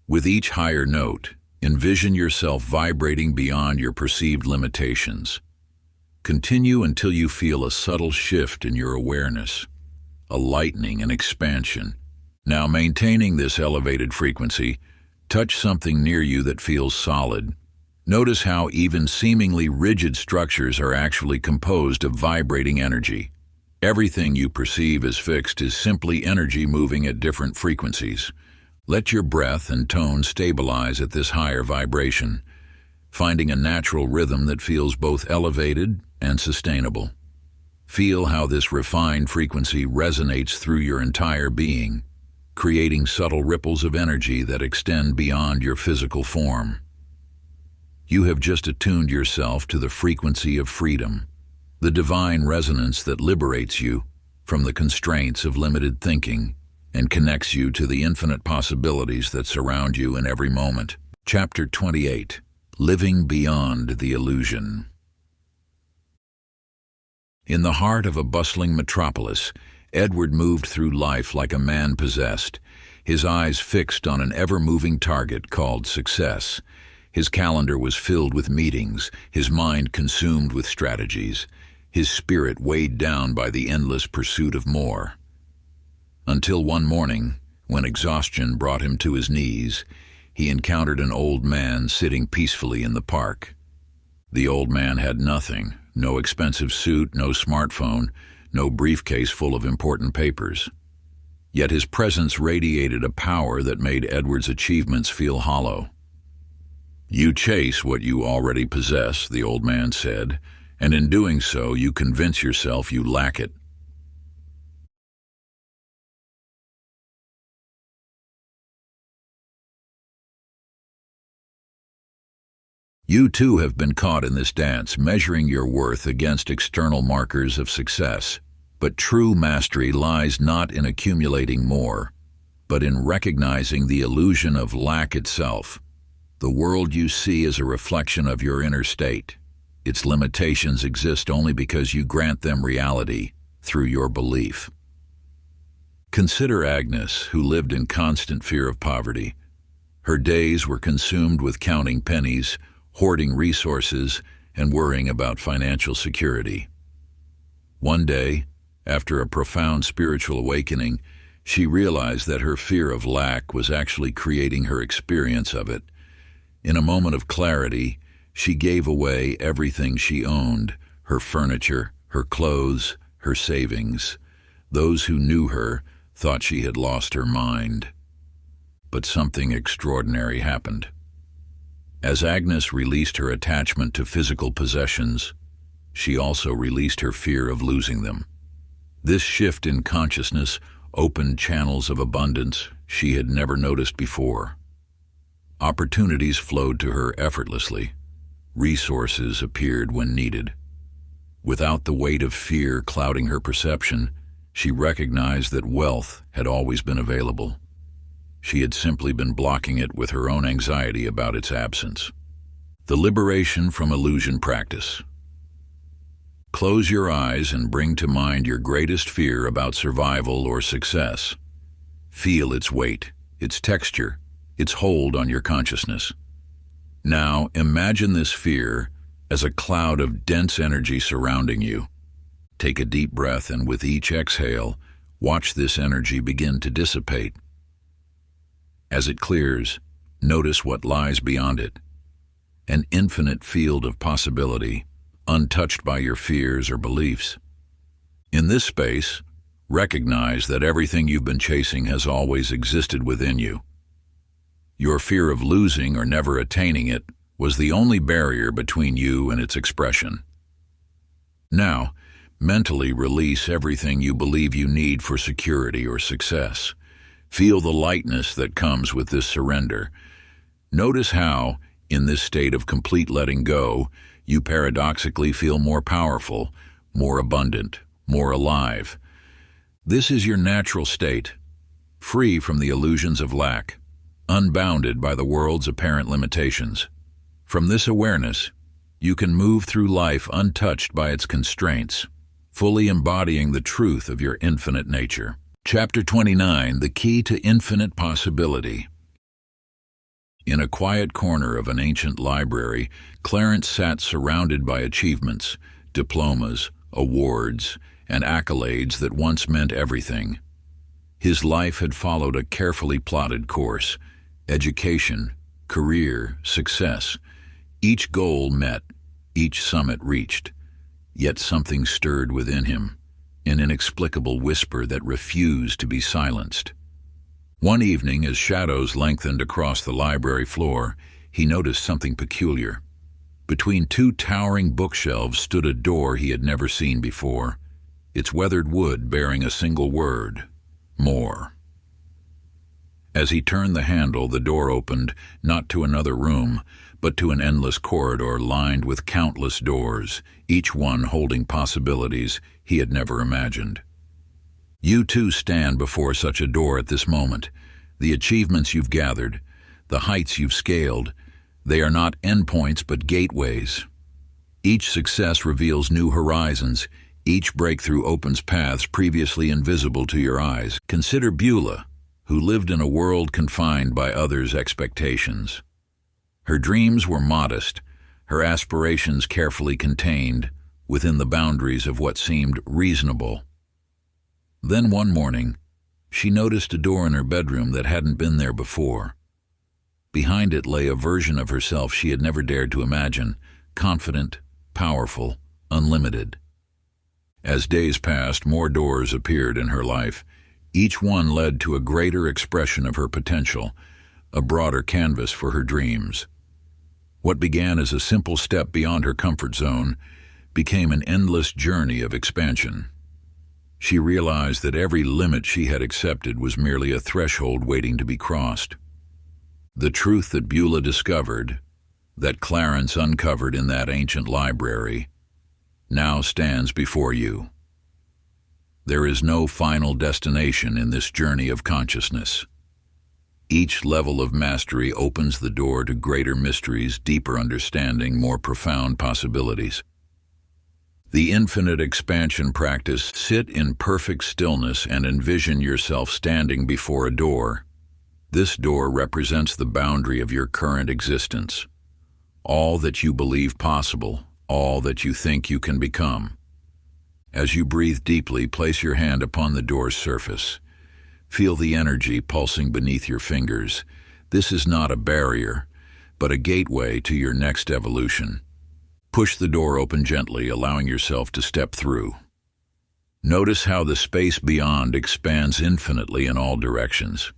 Speaker 1: With each higher note, envision yourself vibrating beyond your perceived limitations. Continue until you feel a subtle shift in your awareness, a lightening and expansion. Now, maintaining this elevated frequency, touch something near you that feels solid. Notice how even seemingly rigid structures are actually composed of vibrating energy. Everything you perceive as fixed is simply energy moving at different frequencies. Let your breath and tone stabilize at this higher vibration, finding a natural rhythm that feels both elevated and sustainable. Feel how this refined frequency resonates through your entire being, creating subtle ripples of energy that extend beyond your physical form. You have just attuned yourself to the frequency of freedom, the divine resonance that liberates you from the constraints of limited thinking and connects you to the infinite possibilities that surround you in every moment. Chapter 28. Living Beyond the Illusion. In the heart of a bustling metropolis, Edward moved through life like a man possessed, his eyes fixed on an ever-moving target called success. His calendar was filled with meetings, his mind consumed with strategies, his spirit weighed down by the endless pursuit of more. Until one morning, when exhaustion brought him to his knees, he encountered an old man sitting peacefully in the park. The old man had nothing, no expensive suit, no smartphone, no briefcase full of important papers. Yet his presence radiated a power that made Edward's achievements feel hollow. "You chase what you already possess," the old man said, "and in doing so you convince yourself you lack it." You too have been caught in this dance, measuring your worth against external markers of success. But true mastery lies not in accumulating more, but in recognizing the illusion of lack itself. The world you see is a reflection of your inner state. Its limitations exist only because you grant them reality through your belief. Consider Agnes, who lived in constant fear of poverty. Her days were consumed with counting pennies, hoarding resources, and worrying about financial security. One day, after a profound spiritual awakening, she realized that her fear of lack was actually creating her experience of it. In a moment of clarity, she gave away everything she owned, her furniture, her clothes, her savings. Those who knew her thought she had lost her mind. But something extraordinary happened. As Agnes released her attachment to physical possessions, she also released her fear of losing them. This shift in consciousness opened channels of abundance she had never noticed before. Opportunities flowed to her effortlessly. Resources appeared when needed. Without the weight of fear clouding her perception, she recognized that wealth had always been available. She had simply been blocking it with her own anxiety about its absence. The liberation from illusion practice. Close your eyes and bring to mind your greatest fear about survival or success. Feel its weight, its texture, its hold on your consciousness. Now, imagine this fear as a cloud of dense energy surrounding you. Take a deep breath, and with each exhale, watch this energy begin to dissipate. As it clears, notice what lies beyond it. An infinite field of possibility, untouched by your fears or beliefs. In this space, recognize that everything you've been chasing has always existed within you. Your fear of losing or never attaining it was the only barrier between you and its expression. Now, mentally release everything you believe you need for security or success. Feel the lightness that comes with this surrender. Notice how, in this state of complete letting go, you paradoxically feel more powerful, more abundant, more alive. This is your natural state, free from the illusions of lack, unbounded by the world's apparent limitations. From this awareness, you can move through life untouched by its constraints, fully embodying the truth of your infinite nature. Chapter 29, The Key to Infinite Possibility. In a quiet corner of an ancient library, Clarence sat surrounded by achievements, diplomas, awards, and accolades that once meant everything. His life had followed a carefully plotted course: education, career, success. Each goal met, each summit reached. Yet something stirred within him, an inexplicable whisper that refused to be silenced. One evening, as shadows lengthened across the library floor, he noticed something peculiar. Between two towering bookshelves stood a door he had never seen before, its weathered wood bearing a single word: more. As he turned the handle, the door opened, not to another room, but to an endless corridor lined with countless doors, each one holding possibilities he had never imagined. You too stand before such a door at this moment. The achievements you've gathered, the heights you've scaled, they are not endpoints but gateways. Each success reveals new horizons. Each breakthrough opens paths previously invisible to your eyes. Consider Beulah, who lived in a world confined by others' expectations. Her dreams were modest, her aspirations carefully contained within the boundaries of what seemed reasonable. Then one morning, she noticed a door in her bedroom that hadn't been there before. Behind it lay a version of herself she had never dared to imagine, confident, powerful, unlimited. As days passed, more doors appeared in her life. Each one led to a greater expression of her potential, a broader canvas for her dreams. What began as a simple step beyond her comfort zone became an endless journey of expansion. She realized that every limit she had accepted was merely a threshold waiting to be crossed. The truth that Beulah discovered, that Clarence uncovered in that ancient library, now stands before you. There is no final destination in this journey of consciousness. Each level of mastery opens the door to greater mysteries, deeper understanding, more profound possibilities. The infinite expansion practice: sit in perfect stillness and envision yourself standing before a door. This door represents the boundary of your current existence. All that you believe possible, all that you think you can become. As you breathe deeply, place your hand upon the door's surface. Feel the energy pulsing beneath your fingers. This is not a barrier, but a gateway to your next evolution. Push the door open gently, allowing yourself to step through. Notice how the space beyond expands infinitely in all directions.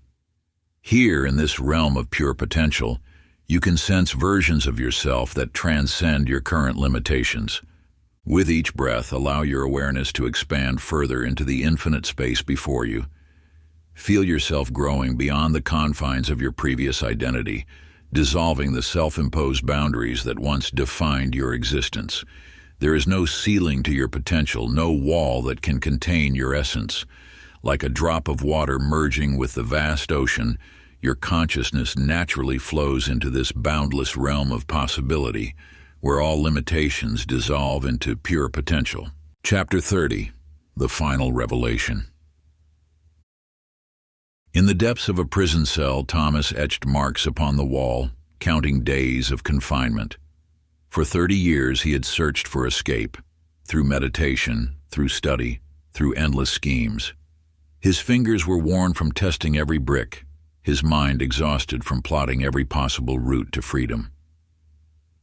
Speaker 1: Here, in this realm of pure potential, you can sense versions of yourself that transcend your current limitations. With each breath, allow your awareness to expand further into the infinite space before you. Feel yourself growing beyond the confines of your previous identity, dissolving the self-imposed boundaries that once defined your existence. There is no ceiling to your potential, no wall that can contain your essence. Like a drop of water merging with the vast ocean, your consciousness naturally flows into this boundless realm of possibility, where all limitations dissolve into pure potential. Chapter 30, The Final Revelation. In the depths of a prison cell, Thomas etched marks upon the wall, counting days of confinement. For 30 years he had searched for escape, through meditation, through study, through endless schemes. His fingers were worn from testing every brick, his mind exhausted from plotting every possible route to freedom.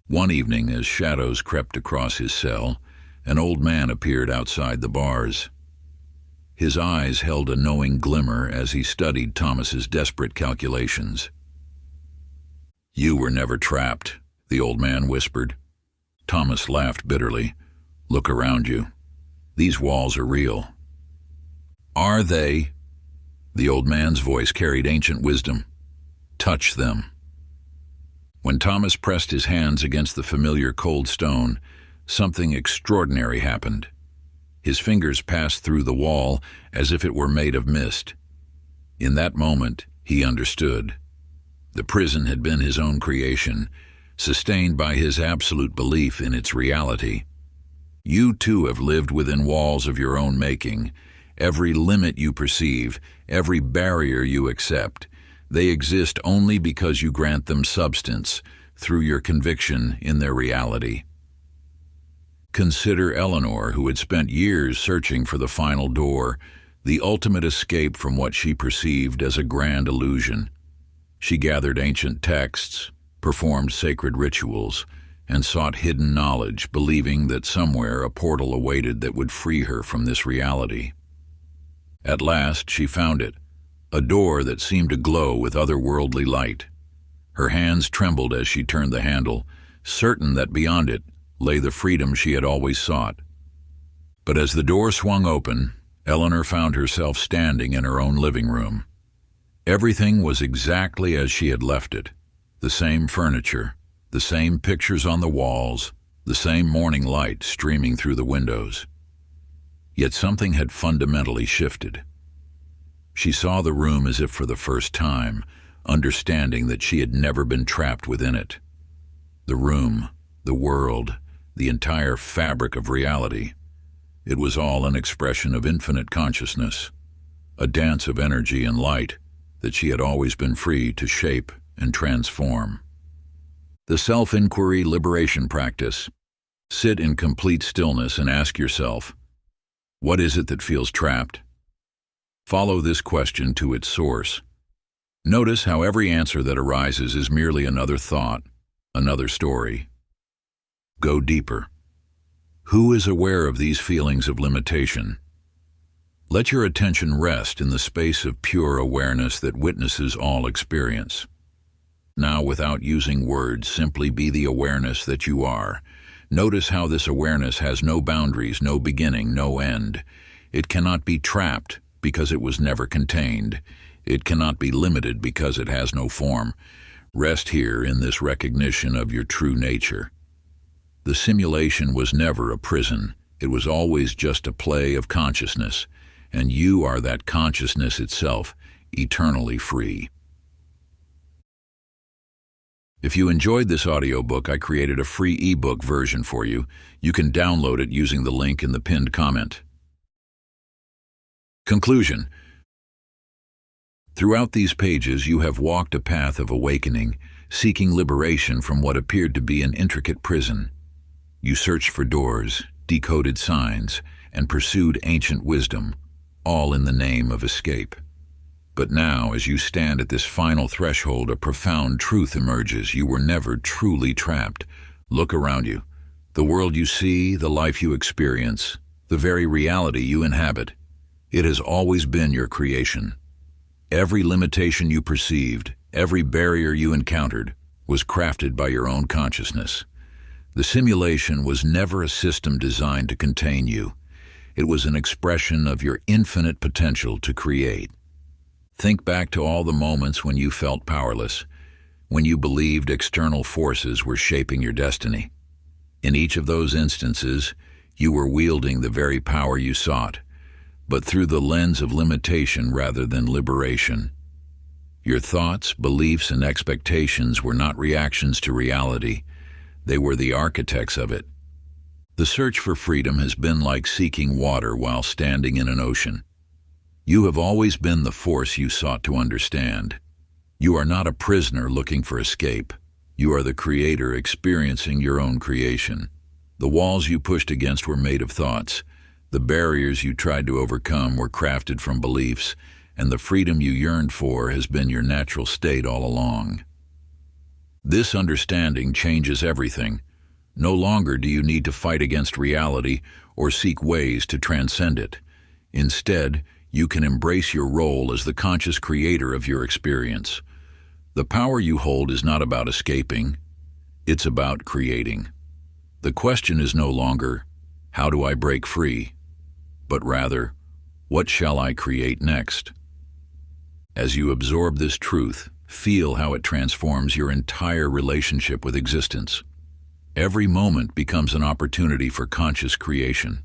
Speaker 1: One evening, as shadows crept across his cell, an old man appeared outside the bars. His eyes held a knowing glimmer as he studied Thomas's desperate calculations. "You were never trapped," the old man whispered. Thomas laughed bitterly. "Look around you. These walls are real." "Are they?" The old man's voice carried ancient wisdom. "Touch them." When Thomas pressed his hands against the familiar cold stone, something extraordinary happened. His fingers passed through the wall as if it were made of mist. In that moment, he understood. The prison had been his own creation, sustained by his absolute belief in its reality. You too have lived within walls of your own making. Every limit you perceive, every barrier you accept, they exist only because you grant them substance through your conviction in their reality. Consider Eleanor, who had spent years searching for the final door, the ultimate escape from what she perceived as a grand illusion. She gathered ancient texts, performed sacred rituals, and sought hidden knowledge, believing that somewhere a portal awaited that would free her from this reality. At last she found it, a door that seemed to glow with otherworldly light. Her hands trembled as she turned the handle, certain that beyond it lay the freedom she had always sought. But as the door swung open, Eleanor found herself standing in her own living room. Everything was exactly as she had left it. The same furniture, the same pictures on the walls, the same morning light streaming through the windows. Yet something had fundamentally shifted. She saw the room as if for the first time, understanding that she had never been trapped within it. The room, the world, the entire fabric of reality. It was all an expression of infinite consciousness, a dance of energy and light that she had always been free to shape and transform. The self-inquiry liberation practice. Sit in complete stillness and ask yourself, what is it that feels trapped? Follow this question to its source. Notice how every answer that arises is merely another thought, another story. Go deeper. Who is aware of these feelings of limitation? Let your attention rest in the space of pure awareness that witnesses all experience. Now, without using words, simply be the awareness that you are. Notice how this awareness has no boundaries, no beginning, no end. It cannot be trapped because it was never contained. It cannot be limited because it has no form. Rest here in this recognition of your true nature. The simulation was never a prison. It was always just a play of consciousness, and you are that consciousness itself, eternally free. If you enjoyed this audiobook, I created a free ebook version for you. You can download it using the link in the pinned comment. Conclusion. Throughout these pages, you have walked a path of awakening, seeking liberation from what appeared to be an intricate prison. You searched for doors, decoded signs, and pursued ancient wisdom, all in the name of escape. But now, as you stand at this final threshold, a profound truth emerges. You were never truly trapped. Look around you. The world you see, the life you experience, the very reality you inhabit. It has always been your creation. Every limitation you perceived, every barrier you encountered, was crafted by your own consciousness. The simulation was never a system designed to contain you. It was an expression of your infinite potential to create. Think back to all the moments when you felt powerless, when you believed external forces were shaping your destiny. In each of those instances, you were wielding the very power you sought, but through the lens of limitation rather than liberation. Your thoughts, beliefs, and expectations were not reactions to reality. They were the architects of it. The search for freedom has been like seeking water while standing in an ocean. You have always been the force you sought to understand. You are not a prisoner looking for escape. You are the creator experiencing your own creation. The walls you pushed against were made of thoughts. The barriers you tried to overcome were crafted from beliefs, and the freedom you yearned for has been your natural state all along. This understanding changes everything. No longer do you need to fight against reality or seek ways to transcend it. Instead, you can embrace your role as the conscious creator of your experience. The power you hold is not about escaping, it's about creating. The question is no longer, how do I break free? But rather, what shall I create next? As you absorb this truth, feel how it transforms your entire relationship with existence. Every moment becomes an opportunity for conscious creation.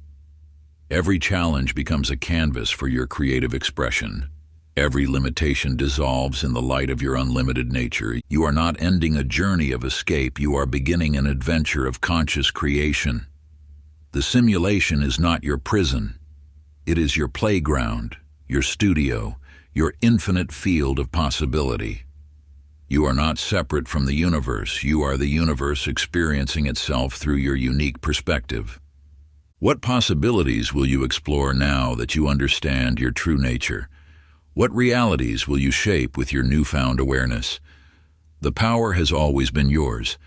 Speaker 1: Every challenge becomes a canvas for your creative expression. Every limitation dissolves in the light of your unlimited nature. You are not ending a journey of escape, you are beginning an adventure of conscious creation. The simulation is not your prison. It is your playground, your studio, your infinite field of possibility. You are not separate from the universe. You are the universe experiencing itself through your unique perspective. What possibilities will you explore now that you understand your true nature? What realities will you shape with your newfound awareness? The power has always been yours,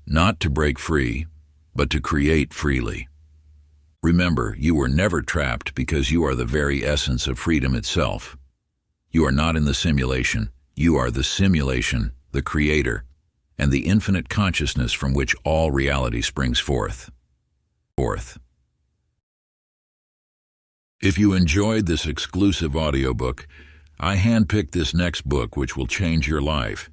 Speaker 1: not to break free, but to create freely. Remember, you were never trapped because you are the very essence of freedom itself. You are not in the simulation. You are the simulation, the creator, and the infinite consciousness from which all reality springs forth. If you enjoyed this exclusive audiobook, I handpicked this next book which will change your life.